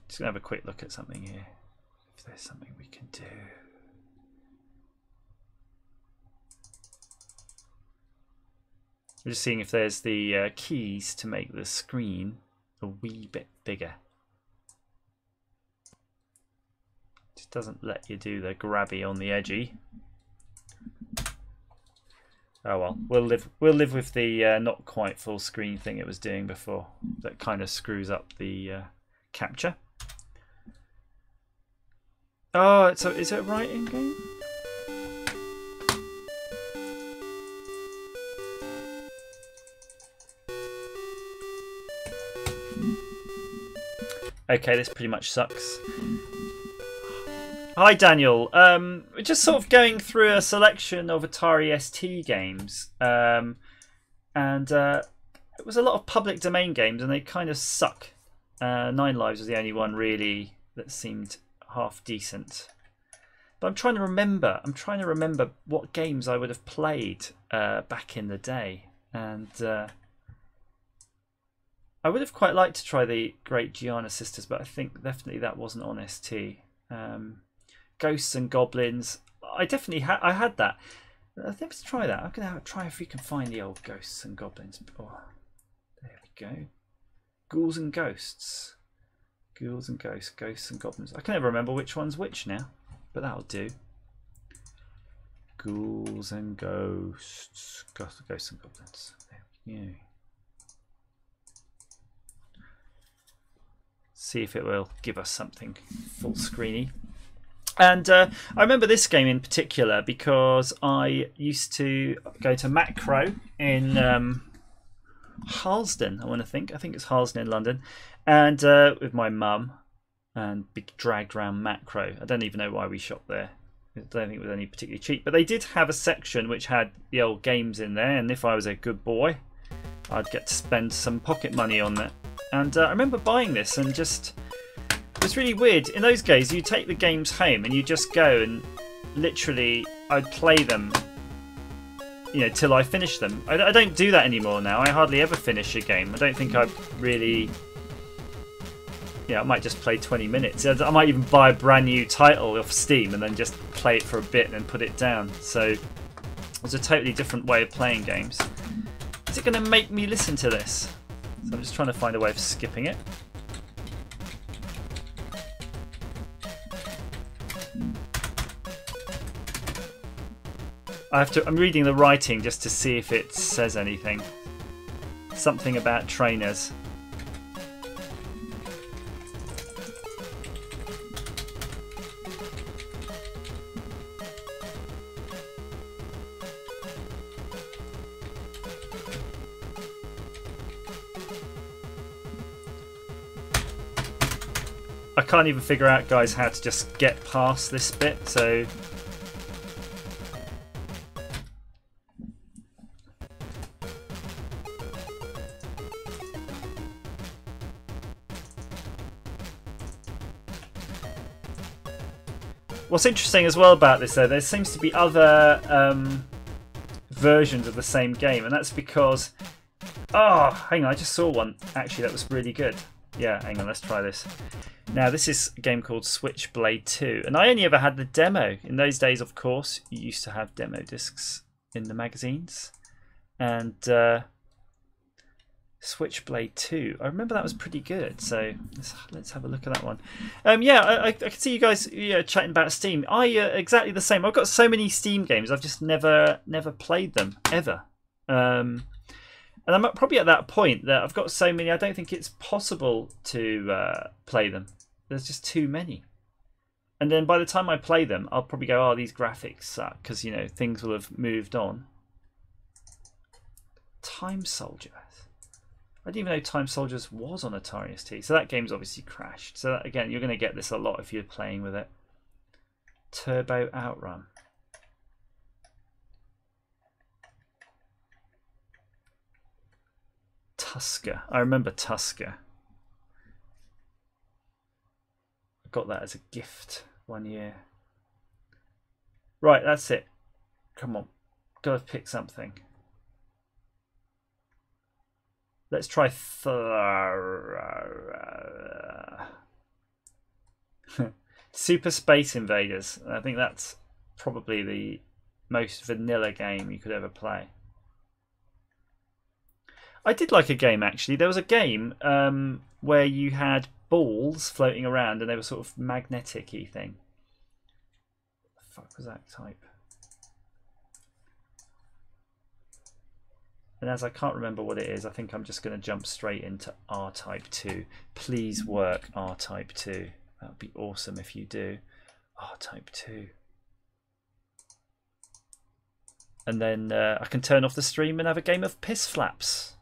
Just gonna have a quick look at something here. If there's something we can do. I'm just seeing if there's the keys to make the screen a wee bit bigger. Just doesn't let you do the grabby on the edgy. Oh well, we'll live with the not quite full screen thing it was doing before. That kind of screws up the capture. Oh, so is it right in game? Okay, this pretty much sucks. Hi Daniel, we're just sort of going through a selection of Atari ST games, and it was a lot of public domain games and they kind of suck. Nine Lives was the only one really that seemed half decent. But I'm trying to remember what games I would have played back in the day, and I would have quite liked to try the Great Gianna Sisters, but I think definitely that wasn't on ST. Ghosts and Goblins, I had that. Let's try that. I'm gonna try if we can find the old Ghosts and Goblins. Oh, there we go. Ghouls and Ghosts. Ghouls and Ghosts. Ghosts and Goblins. I can never remember which one's which now, but that'll do. Ghouls and Ghosts. Ghosts and Goblins. There we go. See if it will give us something full screeny. And I remember this game in particular because I used to go to Macro in Harlesden, I think it's Harlesden in London, and with my mum, and be dragged around Macro. I don't even know why we shopped there. I don't think it was any particularly cheap, but they did have a section which had the old games in there, and if I was a good boy, I'd get to spend some pocket money on that. And I remember buying this and just... It was really weird. In those days, you take the games home and you just go and literally I'd play them, you know, till I finish them. I don't do that anymore now. I hardly ever finish a game. I don't think I really... Yeah, I might just play 20 minutes. I might even buy a brand new title off Steam and then just play it for a bit and then put it down. So it's a totally different way of playing games. Is it going to make me listen to this? So I'm just trying to find a way of skipping it. I'm reading the writing just to see if it says anything. Something about trainers. I can't even figure out, guys, how to just get past this bit, so... What's interesting as well about this, though, there seems to be other versions of the same game, and that's because... Oh, hang on, I just saw one. Actually, that was really good. Yeah, hang on, let's try this. Now, this is a game called Switchblade 2, and I only ever had the demo. In those days, of course, you used to have demo discs in the magazines. And Switchblade 2, I remember that was pretty good, so let's have a look at that one. Yeah, I can see you guys chatting about Steam. Exactly the same. I've got so many Steam games, I've just never played them, ever. And I'm probably at that point that I've got so many, I don't think it's possible to play them. There's just too many. And then by the time I play them, I'll probably go, oh, these graphics suck, because, you know, things will have moved on. Time Soldier. I didn't even know Time Soldiers was on Atari ST. So that game's obviously crashed. So that, again, you're going to get this a lot if you're playing with it. Turbo Outrun. Tusker. I remember Tusker. I got that as a gift one year. Right, that's it. Come on. Gotta pick something. Let's try Super Space Invaders. I think that's probably the most vanilla game you could ever play. I did like a game, actually. There was a game where you had balls floating around and they were sort of magnetic-y thing. What the fuck was that type? And as I can't remember what it is, I think I'm just going to jump straight into R-Type 2. Please work R-Type 2. That would be awesome if you do. R-Type 2. And then I can turn off the stream and have a game of piss flaps.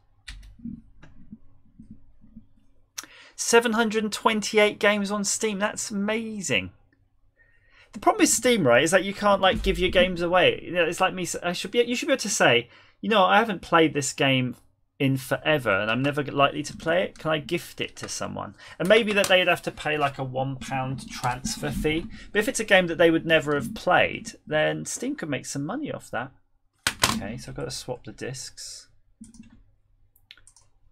728 games on Steam. That's amazing. The problem with Steam, right, is that you can't like give your games away. You know, it's like me. You should be able to say, you know, I haven't played this game in forever, and I'm never likely to play it. Can I gift it to someone? And maybe that they'd have to pay like a £1 transfer fee. But if it's a game that they would never have played, then Steam could make some money off that. Okay, so I've got to swap the discs.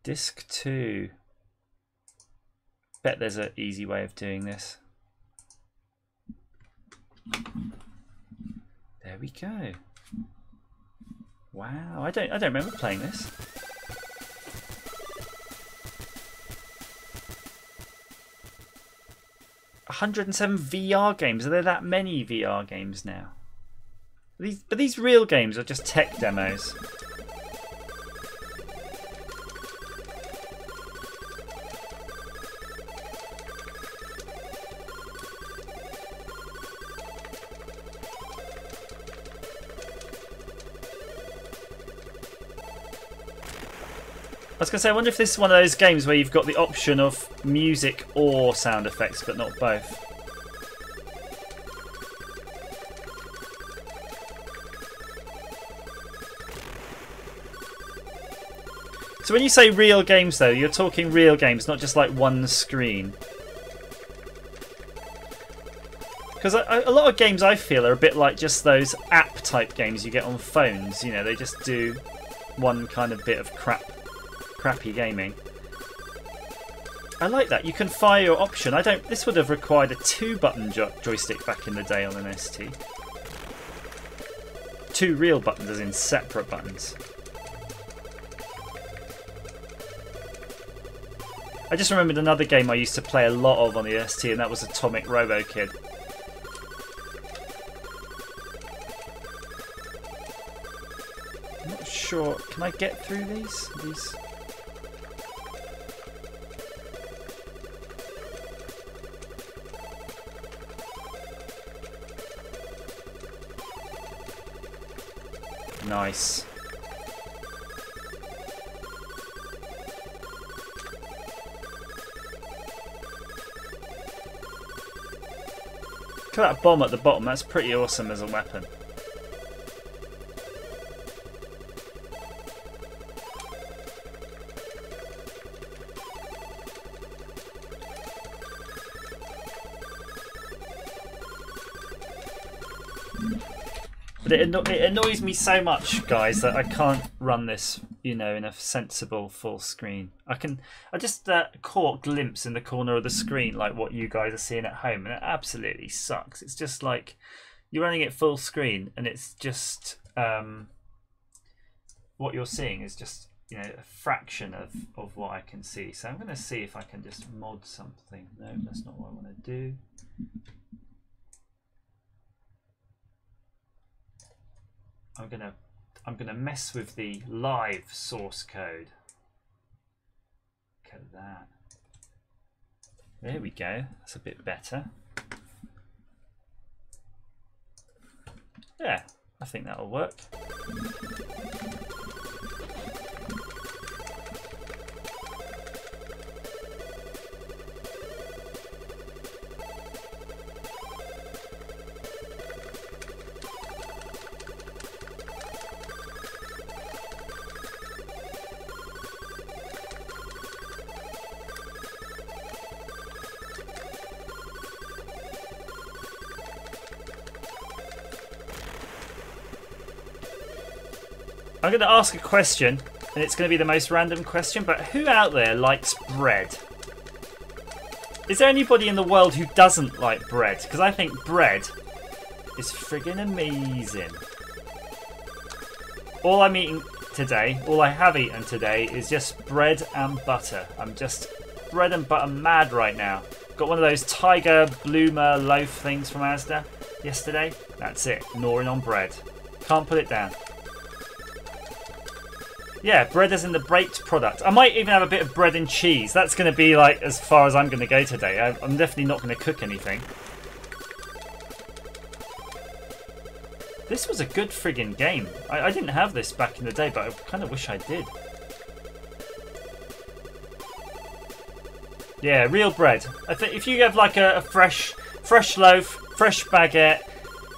Disc 2. Bet there's an easy way of doing this. There we go. Wow, I don't remember playing this. $107 VR games. Are there that many VR games now? But these real games are just tech demos. I was going to say, I wonder if this is one of those games where you've got the option of music or sound effects, but not both. So when you say real games, though, you're talking real games, not just like one screen. Because a lot of games I feel are a bit like just those app-type games you get on phones. You know, they just do one kind of bit of crappy gaming. I like that. You can fire your option. This would have required a 2-button joystick back in the day on an ST. 2 real buttons, as in separate buttons. I just remembered another game I used to play a lot of on the ST, and that was Atomic Robo Kid. I'm not sure. Can I get through these? Nice. Look at that bomb at the bottom. That's pretty awesome as a weapon. But it annoys me so much, guys, that I can't run this, you know, in a sensible full screen. I just caught a glimpse in the corner of the screen, like what you guys are seeing at home, and it absolutely sucks. It's just like you're running it full screen, and it's just what you're seeing is just, you know, a fraction of what I can see. So I'm going to see if I can just mod something. No, that's not what I want to do. I'm gonna mess with the live source code. Look at that. There we go. That's a bit better. Yeah, I think that'll work. I'm going to ask a question, and it's going to be the most random question, but who out there likes bread? Is there anybody in the world who doesn't like bread? Because I think bread is friggin' amazing. All I'm eating today, all I have eaten today, is just bread and butter. I'm just bread and butter mad right now. Got one of those Tiger Bloomer loaf things from Asda yesterday. That's it, gnawing on bread. Can't put it down. Yeah, bread as in the baked product. I might even have a bit of bread and cheese. That's going to be like as far as I'm going to go today. I'm definitely not going to cook anything. This was a good friggin' game. I didn't have this back in the day, but I kind of wish I did. Yeah, real bread. I think if you have like a fresh loaf, fresh baguette,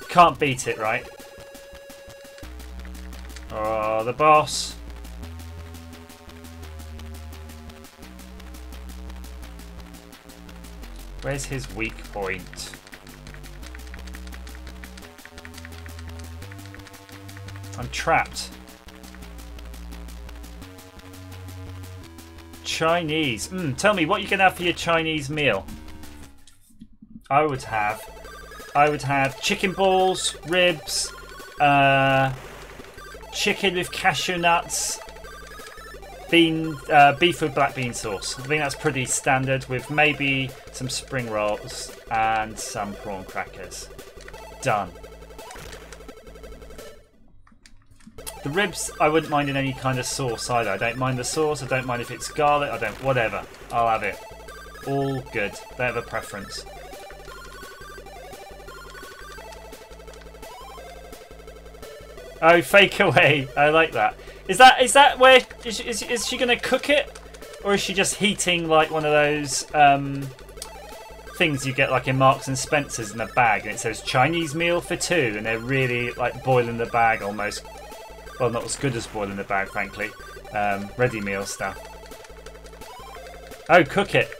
can't beat it, right? Oh, the boss. Where's his weak point? I'm trapped. Chinese. Tell me, what you can have for your Chinese meal? I would have chicken balls, ribs, chicken with cashew nuts, beef with black bean sauce. I think that's pretty standard, with maybe some spring rolls and some prawn crackers. Done. The ribs, I wouldn't mind in any kind of sauce either. I don't mind the sauce. I don't mind if it's garlic. I don't. Whatever. I'll have it. All good. Don't have a preference. Oh, fake away. I like that. Is that where is she going to cook it, or is she just heating like one of those things you get like in Marks and Spencer's in a bag, and it says Chinese meal for two, and they're really like boiling the bag almost. Well, not as good as boiling the bag, frankly. ready meal stuff. Oh, cook it.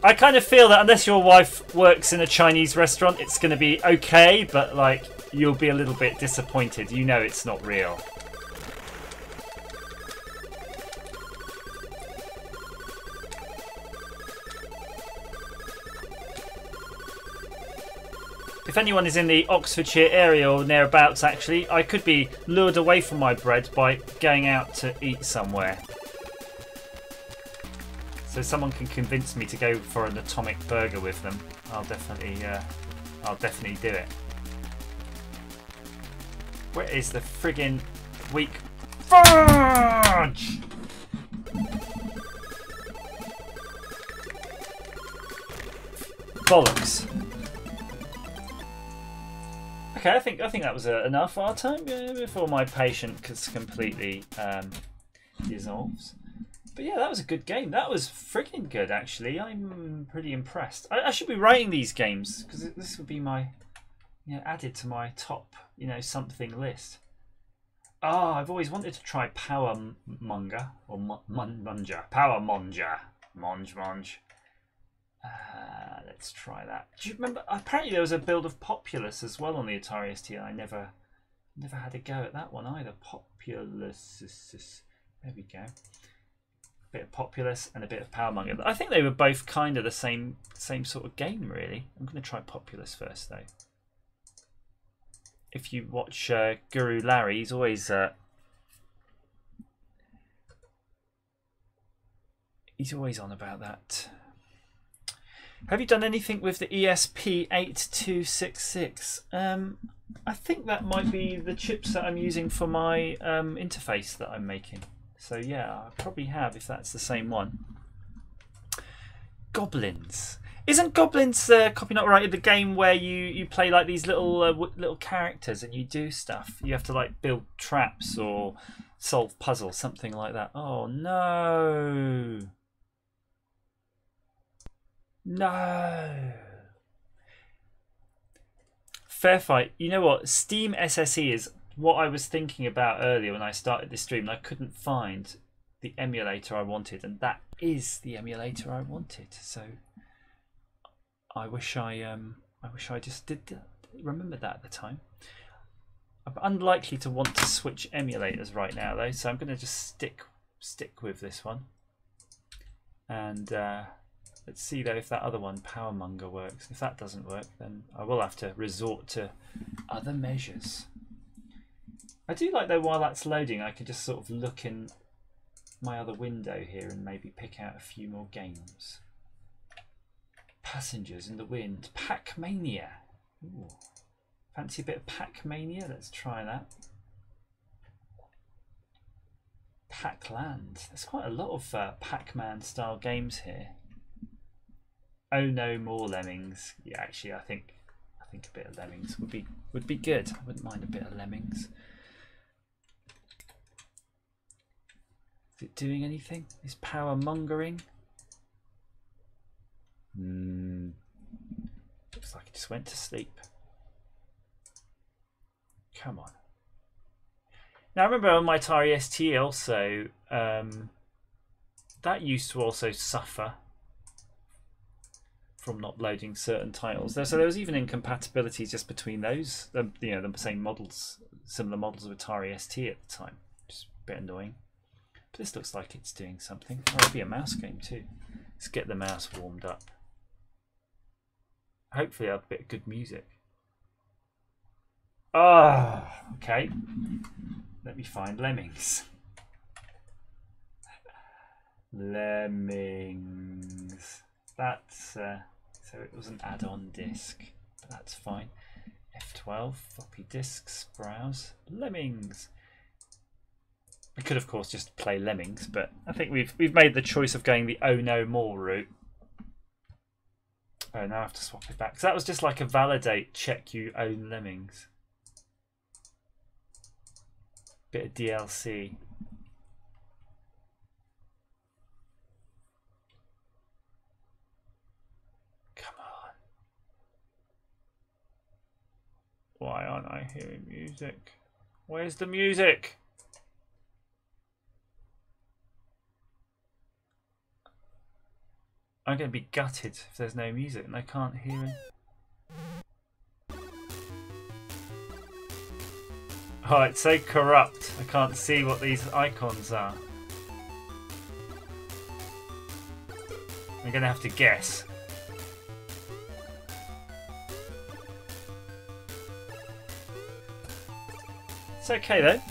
I kind of feel that unless your wife works in a Chinese restaurant, it's going to be okay, but like you'll be a little bit disappointed. You know it's not real. If anyone is in the Oxfordshire area or thereabouts, actually, I could be lured away from my bread by going out to eat somewhere. So someone can convince me to go for an atomic burger with them. I'll definitely do it. Where is the friggin' weak fudge? Bollocks. Okay, I think that was enough our time before my patience completely dissolves. But yeah, that was a good game. That was freaking good, actually. I'm pretty impressed. I should be writing these games because this would be my, added to my top, something list. Oh, I've always wanted to try Power Monger or Monger. Power Monger. Monge. Let's try that. Do you remember? Apparently there was a build of Populous as well on the Atari ST. I never had a go at that one either. Populous. There we go. A bit of Populous and a bit of Power Monger. I think they were both kind of the same sort of game, really. I'm going to try Populous first, though. If you watch Guru Larry, he's always on about that. Have you done anything with the ESP8266? I think that might be the chips that I'm using for my interface that I'm making. So yeah, I probably have, if that's the same one. Goblins. Isn't Goblins Copy Not Right, the game where you play like these little characters and you do stuff? You have to like build traps or solve puzzles, something like that. Oh no. No. Fair fight. You know what? Steam SSE is what I was thinking about earlier when I started this stream. I couldn't find the emulator I wanted, and that is the emulator I wanted. So I wish I just remember that at the time. I'm unlikely to want to switch emulators right now though, so I'm going to just stick with this one. And let's see though if that other one, Power Monger, works. If that doesn't work, then I will have to resort to other measures. I do like though, while that's loading, I can just sort of look in my other window here and maybe pick out a few more games. Passengers in the Wind, Pac-Mania. Ooh. Fancy a bit of Pac-Mania? Let's try that. Pac-Land. There's quite a lot of Pac-Man style games here. Oh no, more Lemmings. Yeah, actually, I think a bit of Lemmings would be good. I wouldn't mind a bit of Lemmings. Is it doing anything? Is power mongering? Looks like it just went to sleep. Come on. Now I remember on my Atari ST also, that used to also suffer from not loading certain titles. So there was even incompatibilities just between those, the same models, similar models of Atari ST at the time. Just a bit annoying. But this looks like it's doing something. Oh, it'll be a mouse game too. Let's get the mouse warmed up. Hopefully I'll have a bit of good music. Ah, oh, okay. Let me find Lemmings. Lemmings. That's so it was an add-on disc, but that's fine. F12 floppy disks, browse Lemmings. We could of course just play Lemmings, but I think we've made the choice of going the oh no more route. Oh, now I have to swap it back. So that was just like a validate, check you own Lemmings. Bit of DLC. Come on. Why aren't I hearing music? Where's the music? I'm going to be gutted if there's no music and I can't hear it. Oh, it's so corrupt. I can't see what these icons are. I'm going to have to guess. It's okay though.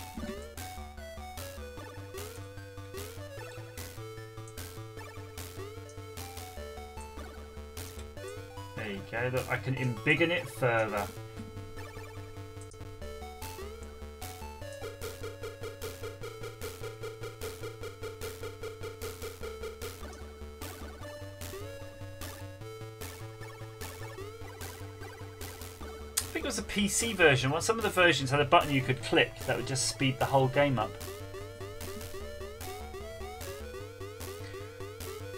There you go. Look, I can embiggen it further. I think it was a PC version. Well, some of the versions had a button you could click that would just speed the whole game up.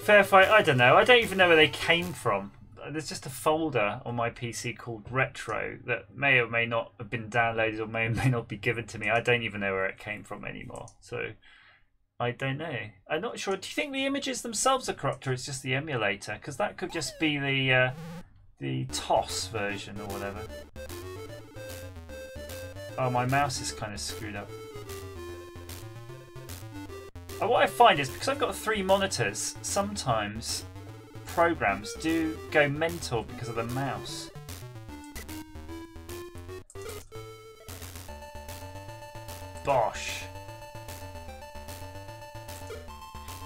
Fair fight, I don't know. I don't even know where they came from. There's just a folder on my PC called Retro that may or may not have been downloaded or may not be given to me. I don't even know where it came from anymore. So I don't know. I'm not sure. Do you think the images themselves are corrupt or it's just the emulator? Because that could just be the TOS version or whatever. Oh, my mouse is kind of screwed up. And what I find is because I've got 3 monitors, sometimes programs do go mental because of the mouse. Bosh.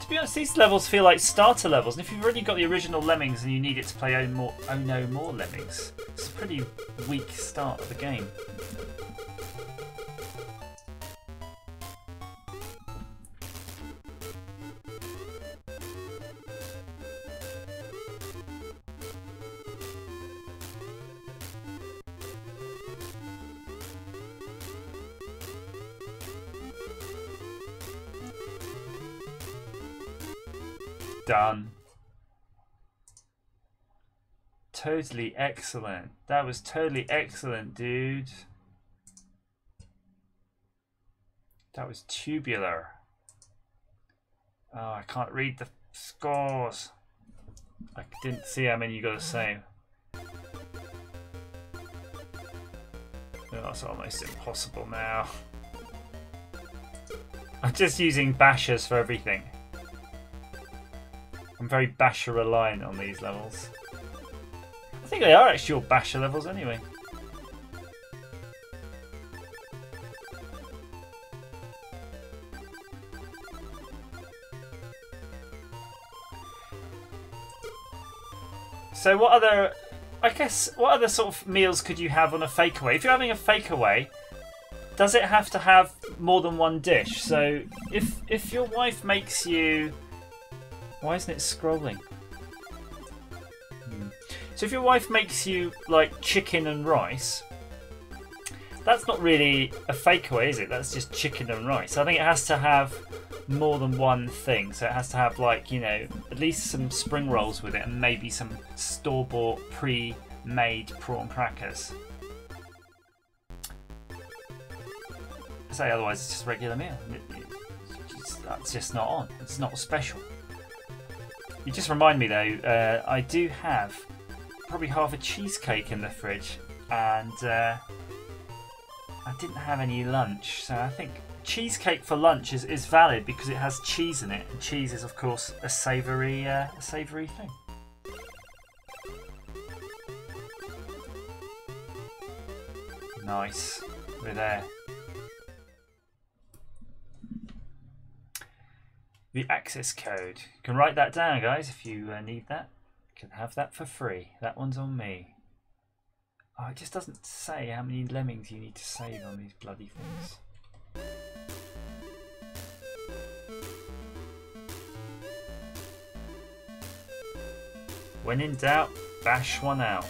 To be honest, these levels feel like starter levels, and if you've already got the original Lemmings and you need it to play Oh No More Lemmings, it's a pretty weak start of the game. Done. Totally excellent. That was totally excellent, dude. That was tubular. Oh, I can't read the scores. I didn't see how many you got to save. Oh, that's almost impossible now. I'm just using bashers for everything. I'm very basher reliant on these levels. I think they are actually all basher levels anyway. So what other, what other sort of meals could you have on a fakeaway? If you're having a fakeaway, does it have to have more than one dish? So if your wife makes you... Why isn't it scrolling? So if your wife makes you like chicken and rice, that's not really a fakeaway, is it? That's just chicken and rice. I think it has to have more than one thing. So it has to have, like, you know, at least some spring rolls with it and maybe some store-bought pre-made prawn crackers. I say otherwise it's just a regular meal. That's just not on. It's not special. You just remind me though, I do have probably half a cheesecake in the fridge, and I didn't have any lunch, so I think cheesecake for lunch is valid because it has cheese in it, and cheese is of course a savoury thing. Nice, we're there. The access code. You can write that down, guys, if you need that. You can have that for free. That one's on me. Oh, it just doesn't say how many lemmings you need to save on these bloody things. When in doubt, bash one out.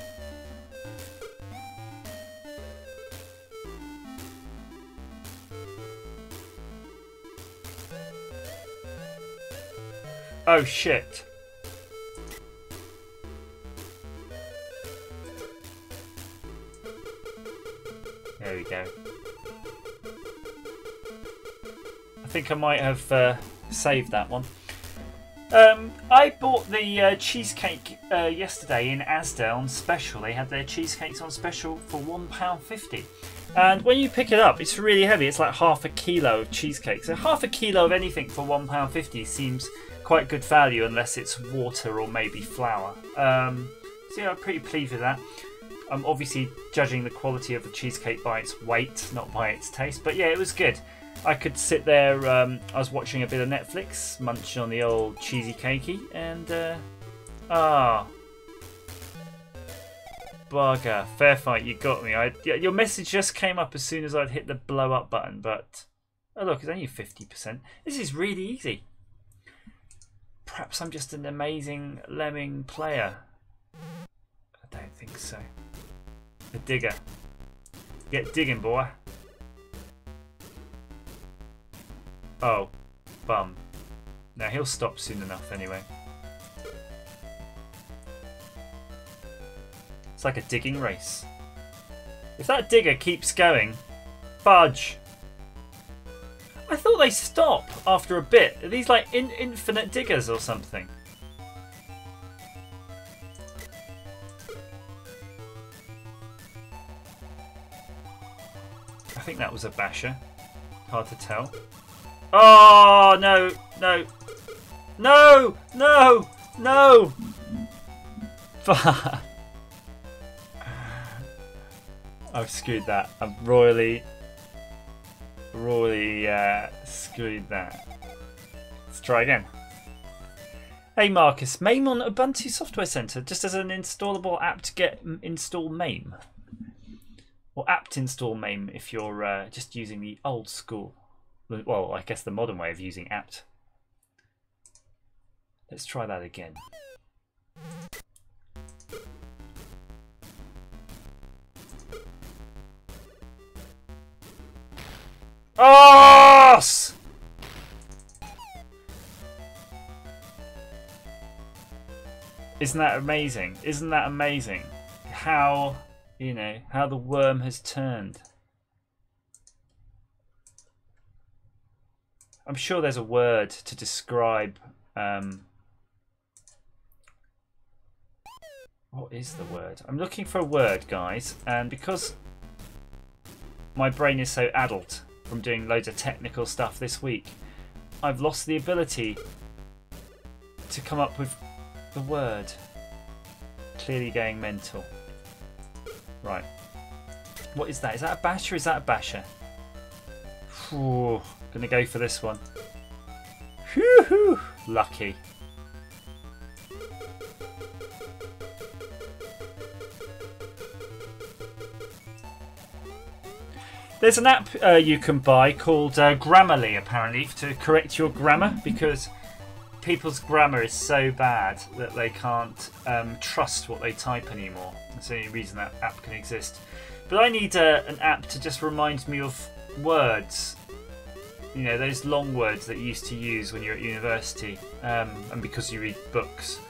Oh shit. There we go. I think I might have saved that one. I bought the cheesecake yesterday in Asda on special. They had their cheesecakes on special for £1.50. And when you pick it up, it's really heavy. It's like half a kilo of cheesecake. So half a kilo of anything for £1.50 seems quite good value, unless it's water or maybe flour. So yeah, I'm pretty pleased with that. I'm obviously judging the quality of the cheesecake by its weight, not by its taste. But yeah, it was good. I could sit there, I was watching a bit of Netflix, munching on the old cheesy cakey, and bugger, fair fight, you got me. Your message just came up as soon as I'd hit the blow up button, but oh look, it's only 50%. This is really easy. Perhaps I'm just an amazing lemming player. I don't think so. A digger. Get digging, boy. Oh, bum. Now he'll stop soon enough anyway. It's like a digging race. If that digger keeps going, fudge. I thought they stop after a bit. Are these like infinite diggers or something? I think that was a basher. Hard to tell. Oh, no, no, no, no, no. I've screwed that. I've royally screwed that. Let's try again. Hey Marcus, MAME on Ubuntu Software Center just as an installable apt get install MAME. Or apt install MAME if you're just using the old school. Well, I guess the modern way of using apt. Let's try that again. Oh! Isn't that amazing? Isn't that amazing? How, you know, how the worm has turned. I'm sure there's a word to describe what is the word? I'm looking for a word, guys, and because my brain is so addled from doing loads of technical stuff this week, I've lost the ability to come up with the word. Clearly going mental. Right. What is that? Is that a basher or is that a basher? Whew. Gonna go for this one. Whew, lucky. There's an app you can buy called Grammarly, apparently, to correct your grammar, because people's grammar is so bad that they can't trust what they type anymore. That's the only reason that app can exist. But I need an app to just remind me of words. You know, those long words that you used to use when you're at university, and because you read books,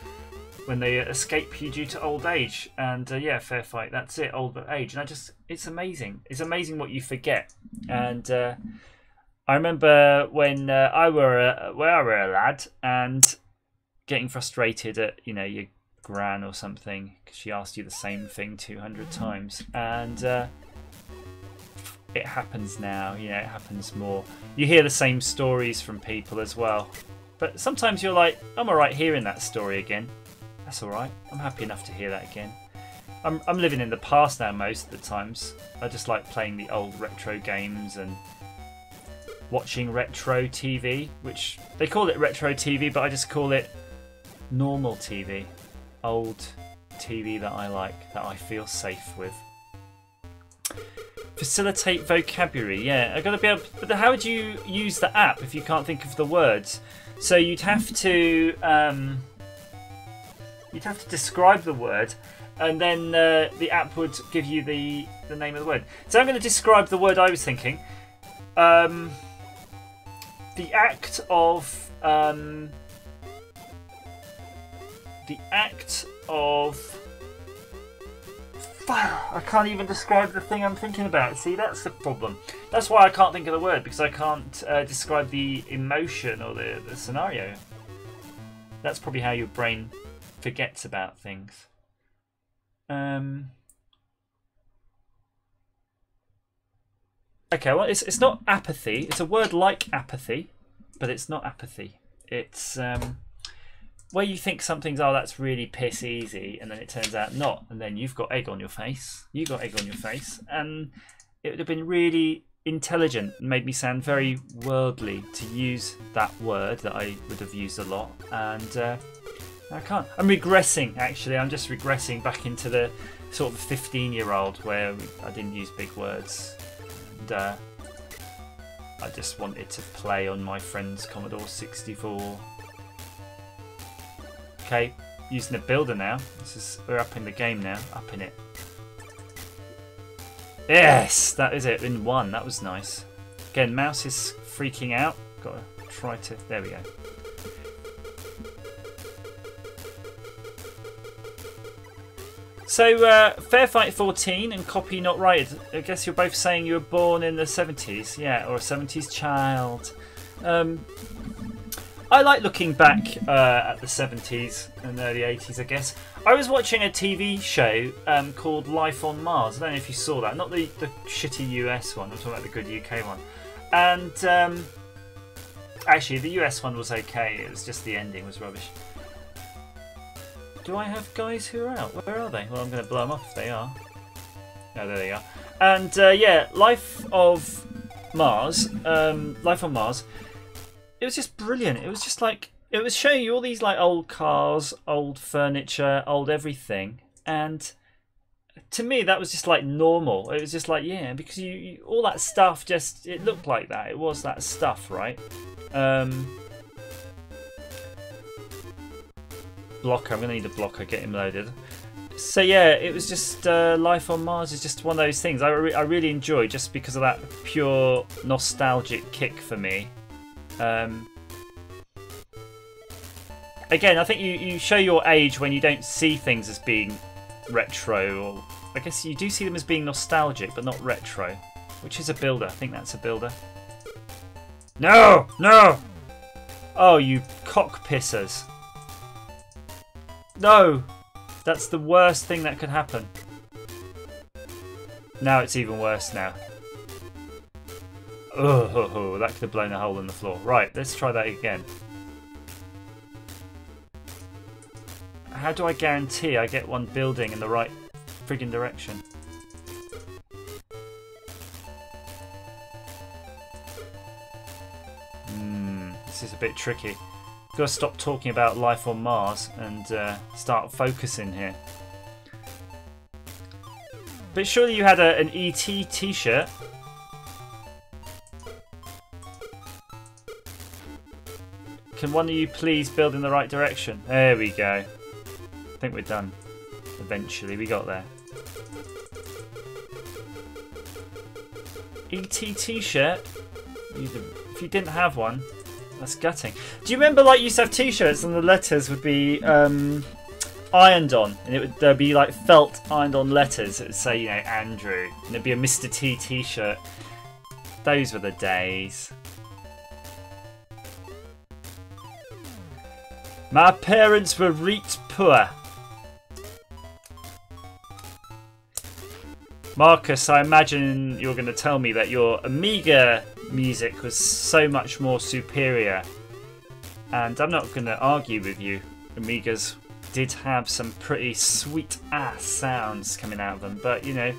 when they escape you due to old age. And yeah, fair fight, that's it, old age. And it's amazing. It's amazing what you forget. And I remember when I were a lad and getting frustrated at, you know, your gran or something because she asked you the same thing 200 times. And it happens now, you know, it happens more. You hear the same stories from people as well. But sometimes you're like, I'm alright hearing that story again. That's alright. I'm happy enough to hear that again. I'm living in the past now most of the times. I just like playing the old retro games and watching retro TV, which they call it retro TV, but I just call it normal TV. Old TV that I like, that I feel safe with. Facilitate vocabulary, yeah. I gotta be able. But how would you use the app if you can't think of the words? So you'd have to describe the word, and then the app would give you the name of the word. So I'm going to describe the word I was thinking. The act of I can't even describe the thing I'm thinking about. See, that's the problem. That's why I can't think of the word, because I can't describe the emotion or the scenario. That's probably how your brain forgets about things. Okay, well, it's not apathy. It's a word like apathy, but it's not apathy. It's where you think something's, oh, that's really piss easy, and then it turns out not, and then you've got egg on your face. You got egg on your face, and it would have been really intelligent and made me sound very worldly to use that word that I would have used a lot, and I can't. I'm regressing, actually. I'm just regressing back into the sort of 15-year-old where I didn't use big words. And I just wanted to play on my friend's Commodore 64. Okay, using a builder now. We're up in the game now. Up in it. Yes, that is it. In one. That was nice. Again, mouse is freaking out. Got to try to. There we go. So, Fair Fight 14 and Copy Not Right. I guess you're both saying you were born in the 70s. Yeah, or a 70s child. I like looking back at the 70s and early 80s, I guess. I was watching a TV show called Life on Mars. I don't know if you saw that. Not the shitty US one. I'm talking about the good UK one. And actually, the US one was okay. It was just the ending was rubbish. Do I have guys who are out? Where are they? Well, I'm going to blow them up if they are. Oh, there they are. And yeah, Life of Mars. Life on Mars. It was just brilliant. It was just like, it was showing you all these like old cars, old furniture, old everything. And to me, that was just like normal. It was just like, yeah, because you all that stuff just, it looked like that. It was that stuff, right? Blocker. I'm going to need a blocker. Get him loaded. So yeah, it was just Life on Mars is just one of those things I really enjoy just because of that pure nostalgic kick for me. Again, I think you show your age when you don't see things as being retro, or I guess you do see them as being nostalgic but not retro, which is a builder. I think that's a builder. No! No! Oh, you cock pissers. No! That's the worst thing that could happen. Now it's even worse now. Oh, that could have blown a hole in the floor. Right, let's try that again. How do I guarantee I get one building in the right friggin' direction? This is a bit tricky. Got to stop talking about Life on Mars and start focusing here. But surely you had an ET t-shirt. Can one of you please build in the right direction? There we go. I think we're done. Eventually, we got there. ET t-shirt? If you didn't have one, that's gutting. Do you remember, like, you used to have t-shirts and the letters would be ironed on, and there'd be like felt ironed on letters that would say, you know, Andrew, and there'd be a Mr. T t-shirt. Those were the days. My parents were reet poor. Marcus, I imagine you're going to tell me that your Amiga music was so much more superior. And I'm not going to argue with you. Amigas did have some pretty sweet ass sounds coming out of them. But, you know,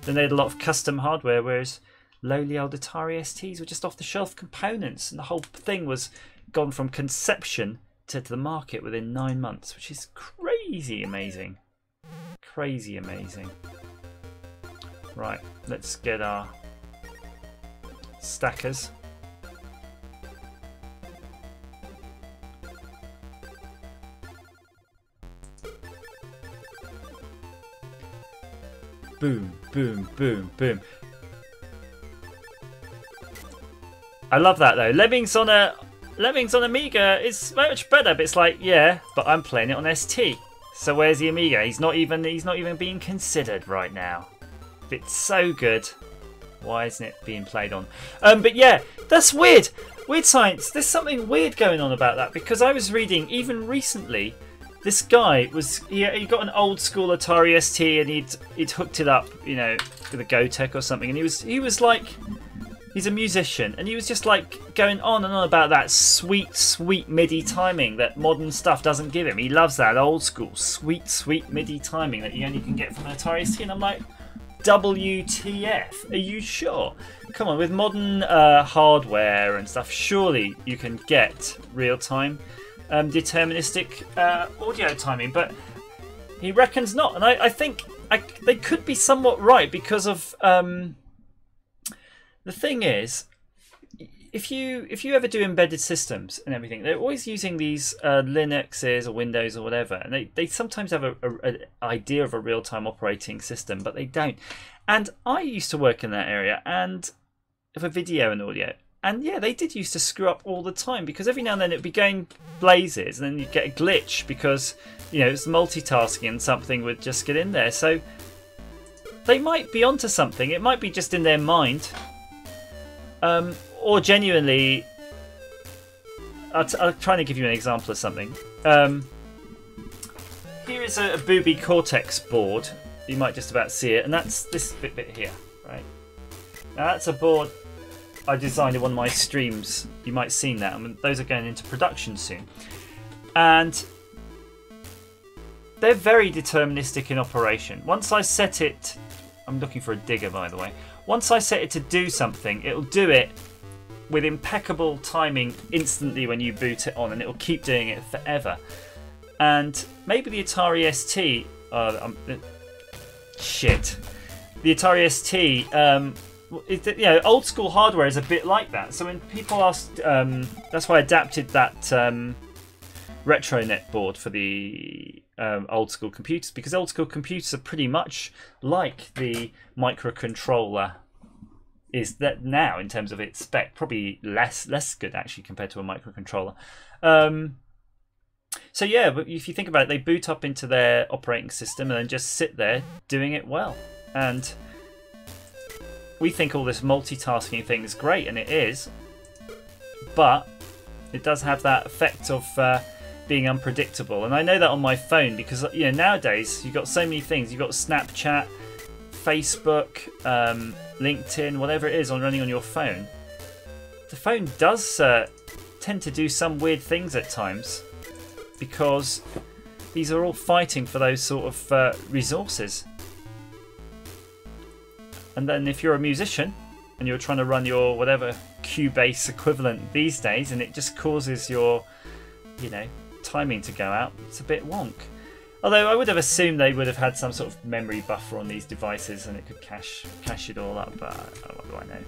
then they had a lot of custom hardware, whereas lowly old Atari STs were just off the shelf components. And the whole thing was gone from conception to the market within 9 months, which is crazy amazing. Crazy amazing. Right, let's get our stackers. Boom, boom, boom, boom. I love that though. Lemmings on Amiga is much better, but it's like, yeah, but I'm playing it on ST. So where's the Amiga? He's not even being considered right now. It's so good. Why isn't it being played on? But yeah, that's weird. Weird Science, there's something weird going on about that, because I was reading even recently, this guy he got an old school Atari ST and he'd hooked it up, you know, with a Gotek or something, and he was like, he's a musician, and he was just like going on and on about that sweet MIDI timing that modern stuff doesn't give him. He loves that old school sweet MIDI timing that you only can get from an Atari ST, and I'm like, WTF? Are you sure? Come on, with modern hardware and stuff, surely you can get real-time deterministic audio timing, but he reckons not. And I think they could be somewhat right, because of the thing is, if you ever do embedded systems and everything, they're always using these Linuxes or Windows or whatever, and they sometimes have an idea of a real-time operating system, but they don't. And I used to work in that area and for video and audio, and yeah, they did used to screw up all the time, because every now and then it'd be going blazes and then you'd get a glitch because, you know, it's multitasking and something would just get in there. So they might be onto something. It might be just in their mind. Or genuinely, I'll try to give you an example of something. Here is a Booby Cortex board. You might just about see it, and that's this bit here, right? Now that's a board I designed in one of my streams. You might have seen that. I mean, those are going into production soon, and they're very deterministic in operation. Once I set it, I'm looking for a digger, by the way. Once I set it to do something, it'll do it with impeccable timing instantly when you boot it on, and it'll keep doing it forever. And maybe the Atari ST, the Atari ST, you know, old school hardware is a bit like that. So when people asked, that's why I adapted that RetroNet board for the old school computers, because old school computers are pretty much like the microcontroller is that now in terms of its spec, probably less good actually compared to a microcontroller. So yeah, but if you think about it, they boot up into their operating system and then just sit there doing it well. And we think all this multitasking thing is great, and it is, but it does have that effect of being unpredictable. And I know that on my phone, because, you know, nowadays you've got so many things. You've got Snapchat, Facebook, LinkedIn, whatever it is running on your phone. The phone does tend to do some weird things at times, because these are all fighting for those sort of resources. And then if you're a musician and you're trying to run your whatever Cubase equivalent these days, and it just causes your, you know, timing to go out, it's a bit wonk. Although I would have assumed they would have had some sort of memory buffer on these devices and it could cache it all up, but what do I know?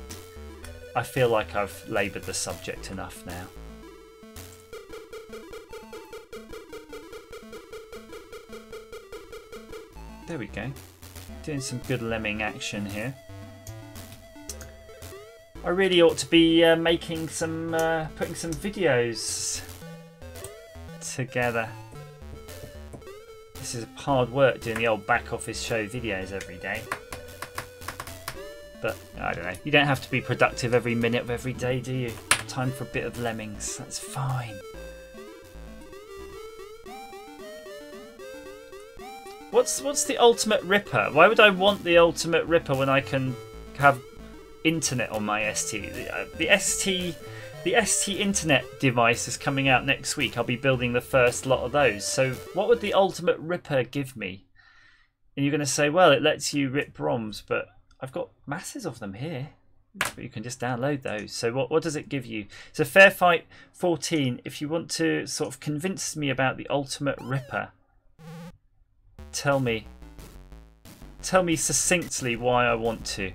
I feel like I've laboured the subject enough now. There we go. Doing some good lemming action here. I really ought to be making some, putting some videos together. This is hard work doing the old back office show videos every day. But I don't know. You don't have to be productive every minute of every day, do you? Time for a bit of lemmings. That's fine. What's the ultimate ripper? Why would I want the ultimate ripper when I can have internet on my ST? The ST internet device is coming out next week. I'll be building the first lot of those. So what would the ultimate ripper give me? And you're going to say, well, it lets you rip ROMs, but I've got masses of them here. But you can just download those. So what does it give you? So Fair Fight 14, if you want to sort of convince me about the ultimate ripper, tell me succinctly why I want to.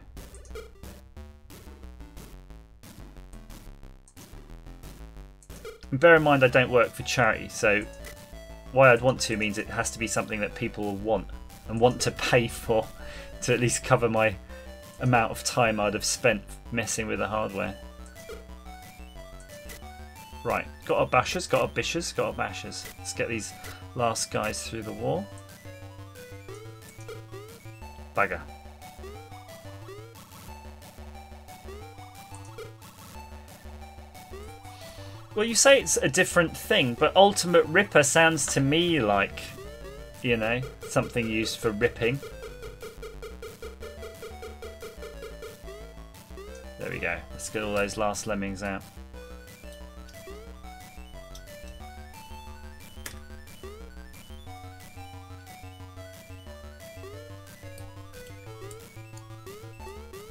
And bear in mind I don't work for charity, so why I'd want to means it has to be something that people will want and want to pay for, to at least cover my amount of time I'd have spent messing with the hardware. Right, got our bashers, got our bishers, got our bashers. Let's get these last guys through the wall. Bugger. Well, you say it's a different thing, but Ultimate Ripper sounds to me like, you know, something used for ripping. There we go. Let's get all those last lemmings out.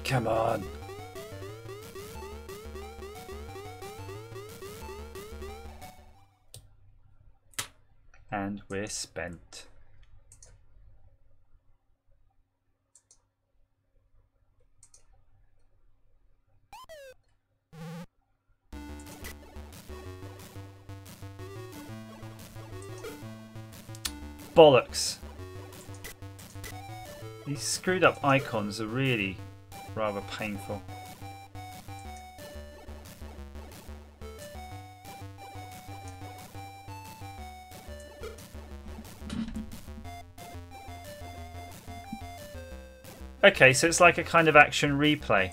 Come on. And we're spent. Bollocks. These screwed up icons are really rather painful. Okay, so it's like a kind of action replay.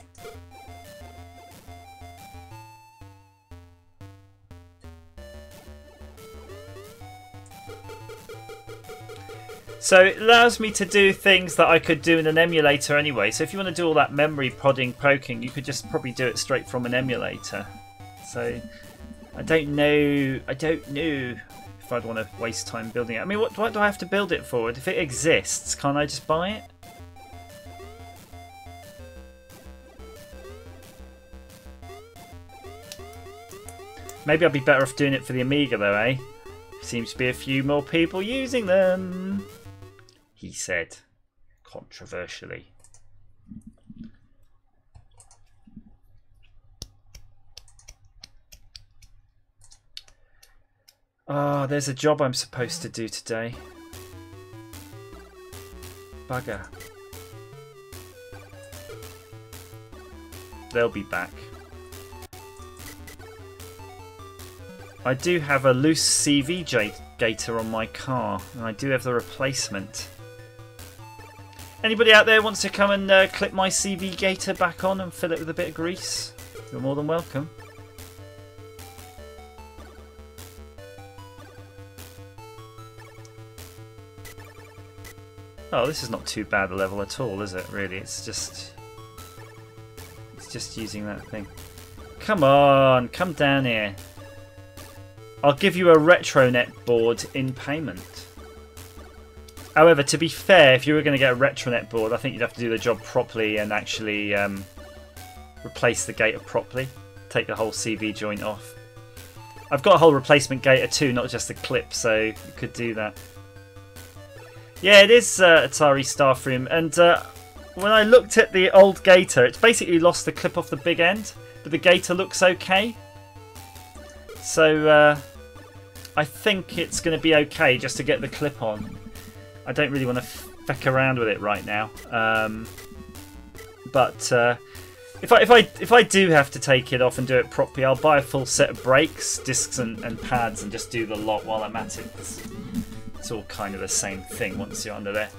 So it allows me to do things that I could do in an emulator anyway. So if you want to do all that memory prodding, poking, you could just probably do it straight from an emulator. So I don't know if I'd want to waste time building it. I mean, what do I have to build it for? If it exists, can't I just buy it? Maybe I'd be better off doing it for the Amiga though, eh? Seems to be a few more people using them, he said, controversially. Oh, there's a job I'm supposed to do today. Bugger. They'll be back. I do have a loose CV gator on my car, and I do have the replacement. Anybody out there wants to come and clip my CV gator back on and fill it with a bit of grease? You're more than welcome. Oh, this is not too bad a level at all, is it? Really, it's just using that thing. Come on, come down here. I'll give you a Retronet board in payment. However, to be fair, if you were going to get a Retronet board, I think you'd have to do the job properly and actually replace the gator properly. Take the whole CV joint off. I've got a whole replacement gator too, not just the clip, so you could do that. Yeah, it is Atari Starframe, and when I looked at the old gator, it's basically lost the clip off the big end, but the gator looks okay. So I think it's going to be okay just to get the clip on. I don't really want to feck around with it right now. But if I do have to take it off and do it properly, I'll buy a full set of brakes, discs and pads and just do the lot while I'm at it. It's all kind of the same thing once you're under there.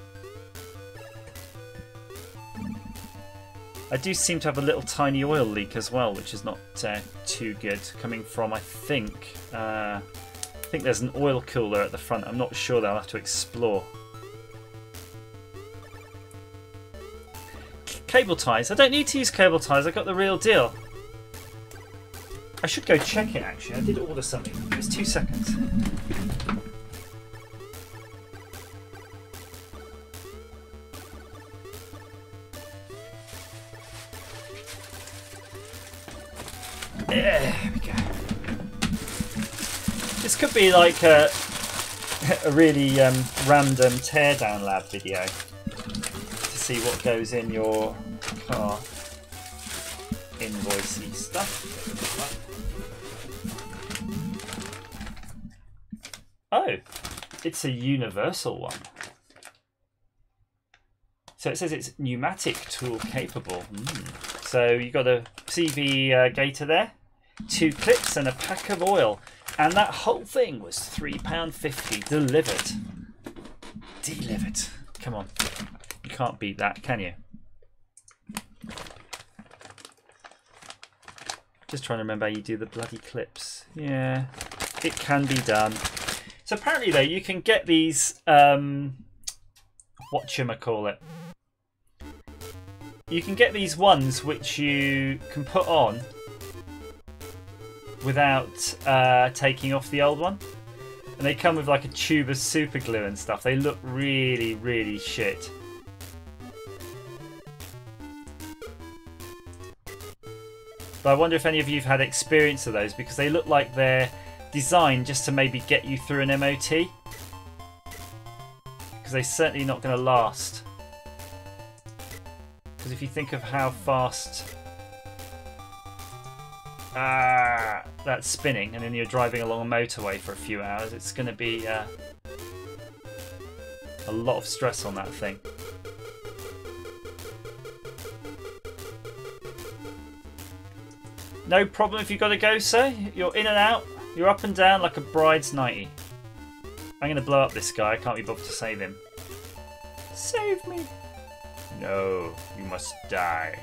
I do seem to have a little tiny oil leak as well, which is not too good. Coming from, I think there's an oil cooler at the front. I'm not sure, though. I'll have to explore. Cable ties. I don't need to use cable ties. I got the real deal. I should go check it, actually. I did order something. Just 2 seconds. There we go. This could be like a really random teardown lab video to see what goes in your car. Invoicey stuff. Oh, it's a universal one. So it says it's pneumatic tool capable. So you got a CV gator there, 2 clips and a pack of oil. And that whole thing was £3.50 delivered. Delivered. Come on. You can't beat that, can you? Just trying to remember how you do the bloody clips. Yeah, it can be done. So apparently though, you can get these, whatchamacallit. You can get these ones which you can put on without taking off the old one. And they come with like a tube of super glue and stuff. They look really, really shit. But I wonder if any of you have had experience of those, because they look like they're designed just to maybe get you through an MOT. Because they're certainly not going to last. Because if you think of how fast that's spinning, and then you're driving along a motorway for a few hours, it's going to be a lot of stress on that thing. No problem if you've got to go, sir. You're in and out. You're up and down like a bride's nightie. I'm going to blow up this guy. I can't be bothered to save him. Save me. No, you must die.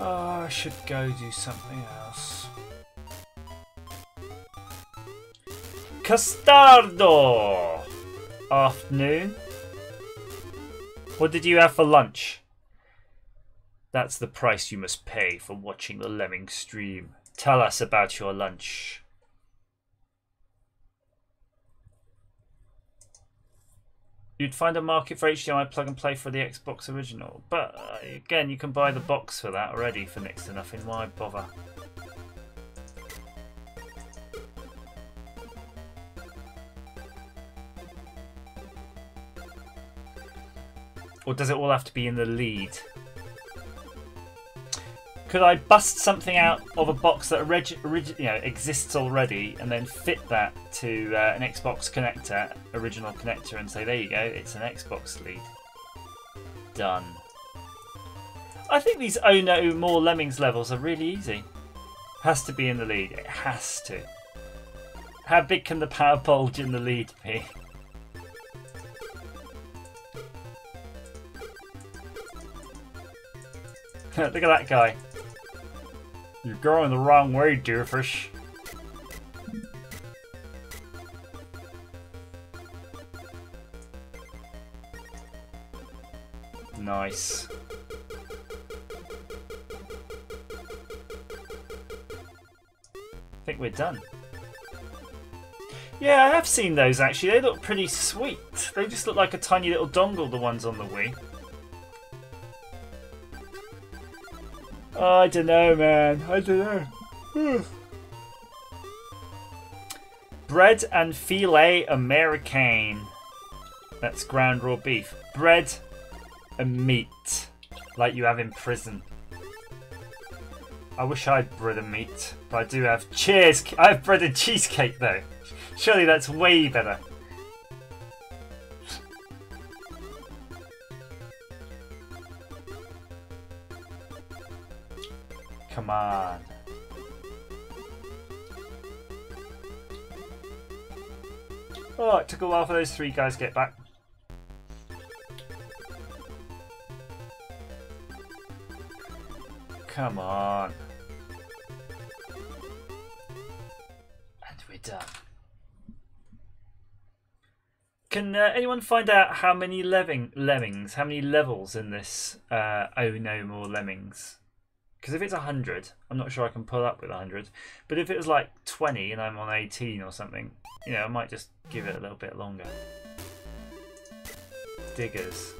Oh, I should go do something else. Castardo! Afternoon. What did you have for lunch? That's the price you must pay for watching the Lemming stream. Tell us about your lunch. You'd find a market for HDMI plug and play for the Xbox original. But again, you can buy the box for that already for next to nothing. Why bother? Or does it all have to be in the lead? Could I bust something out of a box that exists already and then fit that to an Xbox connector, original connector, and say, there you go, it's an Xbox lead. Done. I think these Oh No More Lemmings levels are really easy. Has to be in the lead. It has to. How big can the power bulge in the lead be? Look at that guy. You're going the wrong way, doofus. Nice. I think we're done. Yeah, I have seen those actually. They look pretty sweet. They just look like a tiny little dongle, the ones on the Wii. Oh, I don't know, man. I don't know. Bread and filet Americain. That's ground raw beef. Bread and meat, like you have in prison. I wish I had bread and meat, but I do have cheers. I have bread and cheesecake though. Surely that's way better. Come on. Oh, it took a while for those three guys to get back. Come on. And we're done. Can anyone find out how many lemmings, how many levels in this Oh No More Lemmings? Because if it's 100, I'm not sure I can pull up with 100. But if it was like 20 and I'm on 18 or something, you know, I might just give it a little bit longer. Diggers.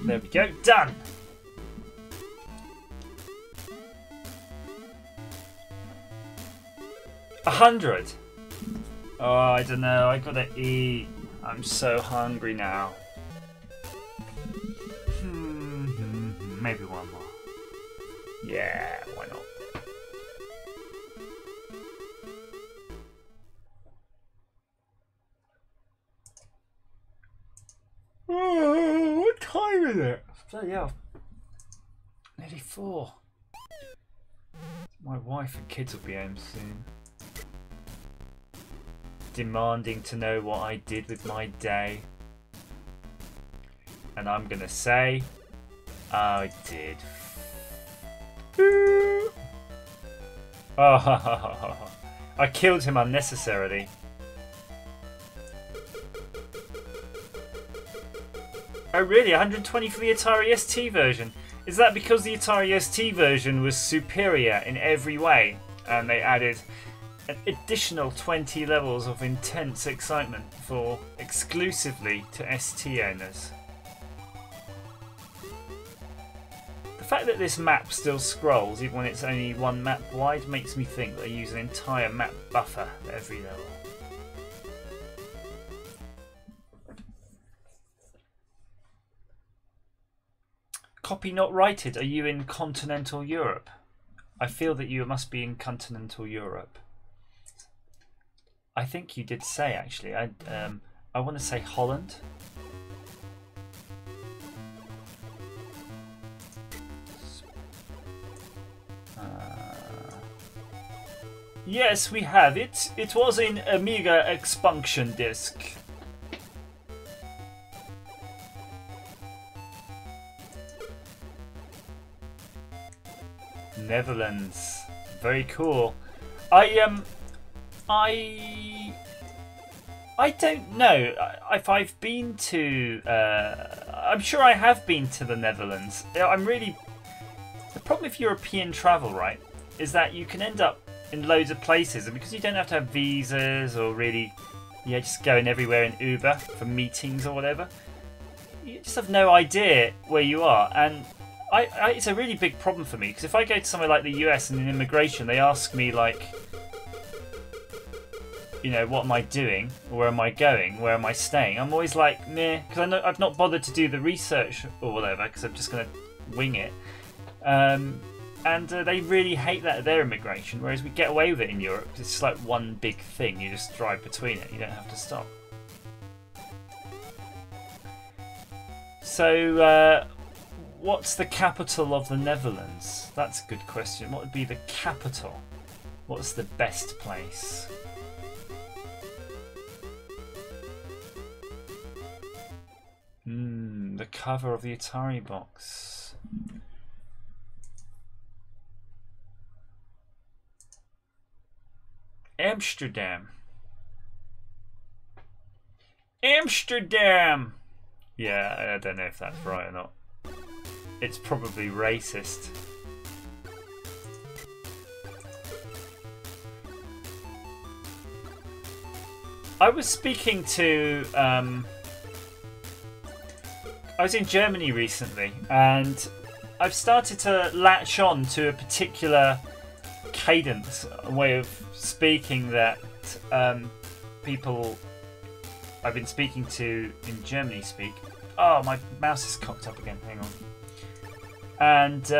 There we go, done! $100! Oh, I don't know, I gotta eat. I'm so hungry now. Maybe one more. Yeah, why not? Oh, what time is it? Bloody hell. Nearly 4. My wife and kids will be home soon. Demanding to know what I did with my day. And I'm gonna say, I did. Oh, I killed him unnecessarily. Oh really? 120 for the Atari ST version? Is that because the Atari ST version was superior in every way and they added an additional 20 levels of intense excitement for exclusively to ST owners? The fact that this map still scrolls even when it's only one map wide makes me think they use an entire map buffer at every level. Copy not righted. Are you in continental Europe? I feel that you must be in continental Europe. I think you did say actually. I want to say Holland. Yes, we have it. It was in Amiga expansion disc. Netherlands, very cool. I don't know if I've been to. I'm sure I have been to the Netherlands. The problem with European travel, right, is that you can end up in loads of places, and because you don't have to have visas or really, just going everywhere in Uber for meetings or whatever, you just have no idea where you are. And it's a really big problem for me, because if I go to somewhere like the US and in immigration they ask me like, what am I doing? Or where am I going? Where am I staying? I'm always like, meh, because I've not bothered to do the research or whatever, because I'm just going to wing it. And they really hate that at their immigration, whereas we get away with it in Europe. It's just like one big thing. You just drive between it. You don't have to stop. So, what's the capital of the Netherlands? That's a good question. What would be the capital? What's the best place? The cover of the Atari box. Amsterdam. Amsterdam! Yeah, I don't know if that's right or not. It's probably racist. I was speaking to... I was in Germany recently, and I've started to latch on to a particular cadence, a way of speaking that people I've been speaking to in Germany speak. Oh, my mouse is cocked up again. Hang on. And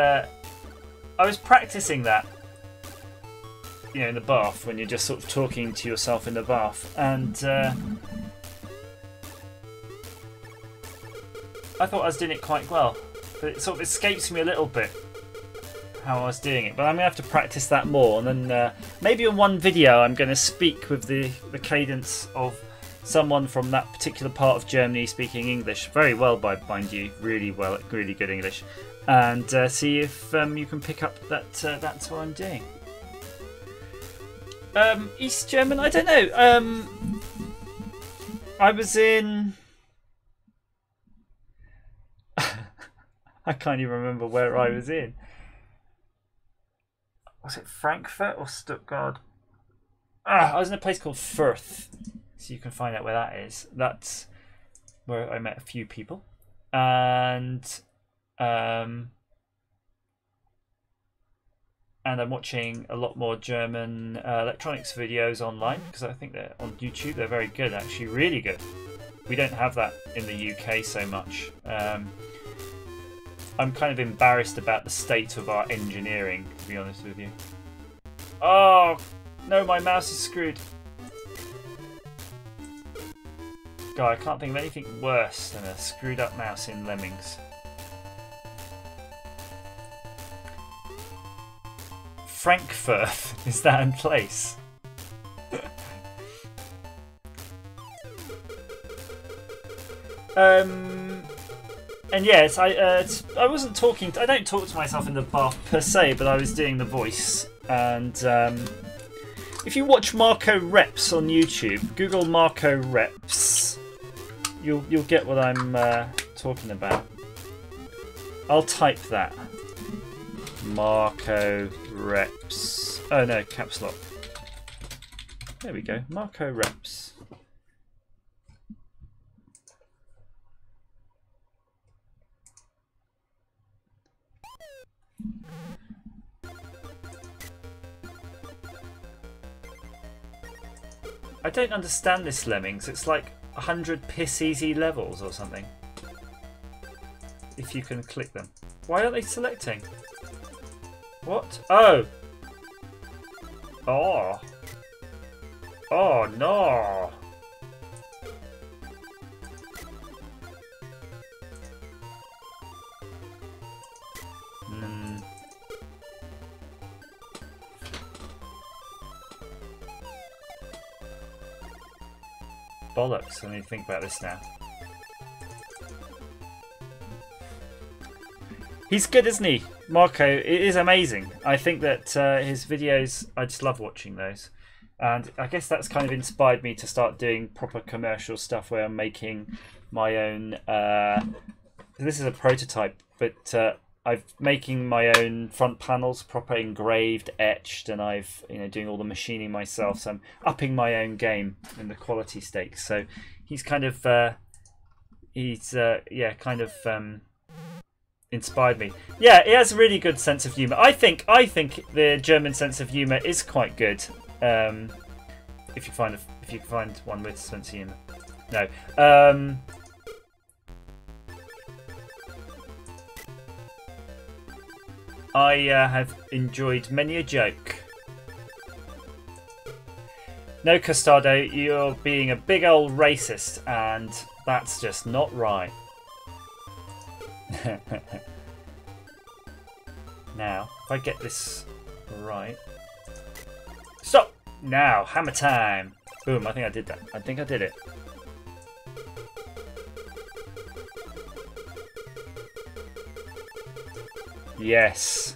I was practicing that, in the bath, when you're just sort of talking to yourself in the bath, and I thought I was doing it quite well, but it sort of escapes me a little bit how I was doing it. But I'm going to have to practice that more, and then maybe in one video I'm going to speak with the cadence of someone from that particular part of Germany speaking English very well, mind you, really well, really good English, and see if you can pick up that that's what I'm doing. East German, I don't know. I was in... I can't even remember where I was in. Was it Frankfurt or Stuttgart? I was in a place called Fürth, so you can find out where that is. That's where I met a few people, and I'm watching a lot more German electronics videos online, because I think they're on YouTube. They're very good, actually, really good. We don't have that in the UK so much. I'm kind of embarrassed about the state of our engineering, to be honest with you. Oh, no, my mouse is screwed. God, I can't think of anything worse than a screwed up mouse in Lemmings. Frankfurt, is that in place? And yes, I wasn't talking. I don't talk to myself in the bath per se, but I was doing the voice. And if you watch Marco Reps on YouTube, Google Marco Reps, you'll get what I'm talking about. I'll type that. Marco Reps. Oh no, caps lock. There we go. Marco Reps. I don't understand this, Lemmings. It's like 100 piss easy levels or something. If you can click them. Why aren't they selecting? What? Oh! Oh! Oh no! Bollocks, I need to think about this now. He's good, isn't he? Marco, it is amazing. I think that his videos, I just love watching those. And I guess that's kind of inspired me to start doing proper commercial stuff where I'm making my own... this is a prototype, but I'm making my own front panels, proper engraved, etched, and I've doing all the machining myself. So I'm upping my own game in the quality stakes. So he's kind of inspired me. Yeah, he has a really good sense of humour. I think the German sense of humour is quite good. If you can find one with sense of humour. No. I have enjoyed many a joke. No, Costado, you're being a big old racist, and that's just not right. Now, if I get this right... Stop! Now, hammer time! Boom, I think I did that. I think I did it. Yes.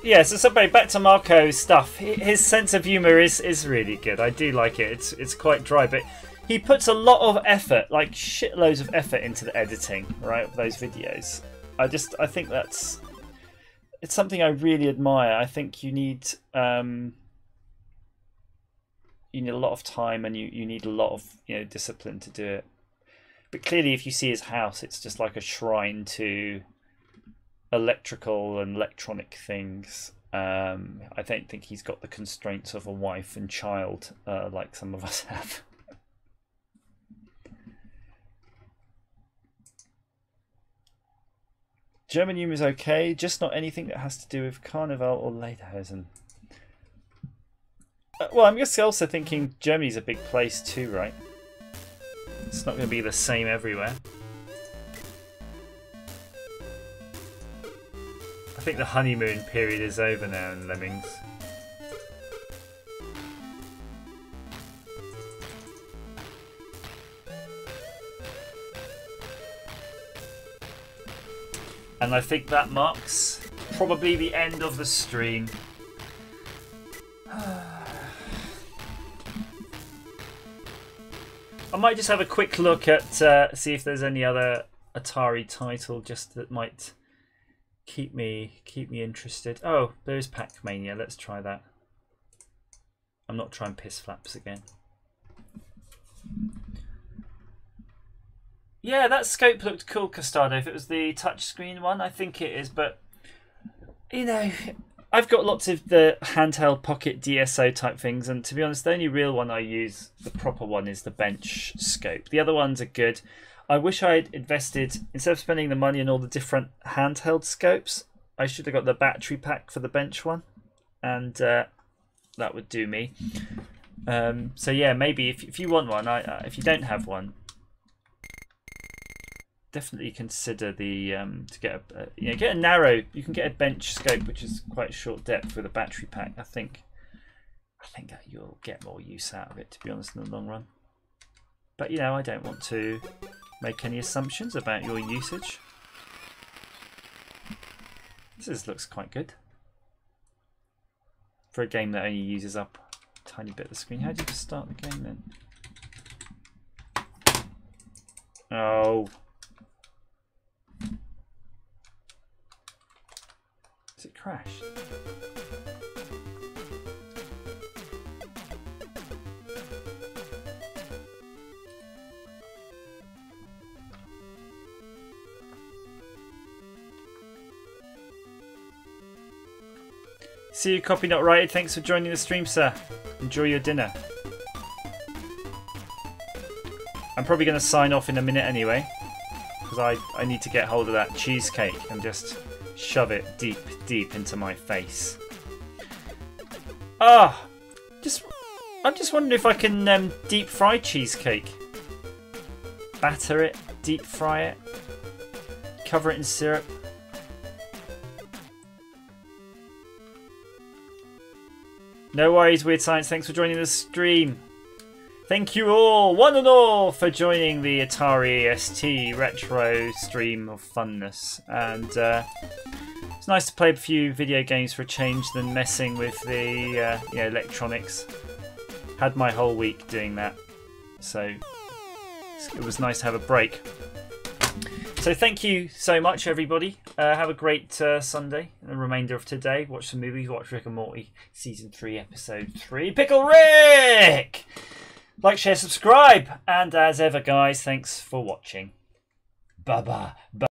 Yeah, so back to Marco's stuff. His sense of humour is really good. I do like it. It's quite dry, but he puts a lot of effort, like shitloads of effort, into the editing, right, of those videos. I think it's something I really admire. I think you need a lot of time, and you need a lot of discipline to do it. But clearly, if you see his house, it's just like a shrine to electrical and electronic things. I don't think he's got the constraints of a wife and child like some of us have. German humour is okay, just not anything that has to do with Carnival or Lederhosen. Well, I'm just also thinking Germany's a big place too, right? It's not going to be the same everywhere. I think the honeymoon period is over now in Lemmings. And I think that marks probably the end of the stream. I might just have a quick look at see if there's any other Atari title just that might keep me interested. Oh, there's Pac-Mania. Let's try that. I'm not trying piss flaps again. Yeah, that scope looked cool, Costado. If it was the touchscreen one, I think it is. But I've got lots of the handheld pocket DSO type things, and to be honest, the only real one I use, the proper one, is the bench scope. The other ones are good. I wish I'd invested, instead of spending the money on all the different handheld scopes, I should have got the battery pack for the bench one, and that would do me. So yeah, maybe if you want one, if you don't have one, definitely consider the to get a get a narrow. You can get a bench scope which is quite short depth with a battery pack. I think that you'll get more use out of it, to be honest, in the long run. But you know, I don't want to make any assumptions about your usage. This looks quite good for a game that only uses up a tiny bit of the screen. How do you just start the game then? Oh. Has it crashed? See you, Copy Not Righted. Thanks for joining the stream, sir. Enjoy your dinner. I'm probably going to sign off in a minute anyway, because I need to get hold of that cheesecake and just shove it deep into my face. I'm just wondering if I can deep fry cheesecake. Batter it, deep fry it, cover it in syrup. No worries, Weird Science. Thanks for joining the stream. Thank you all, one and all, for joining the Atari ST retro stream of funness. And it's nice to play a few video games for a change than messing with the electronics. Had my whole week doing that, so it was nice to have a break. So thank you so much, everybody. Have a great Sunday and the remainder of today. Watch some movies. Watch Rick and Morty Season 3, Episode 3. Pickle Rick! Like, share, subscribe. And as ever, guys, thanks for watching. Bye-bye.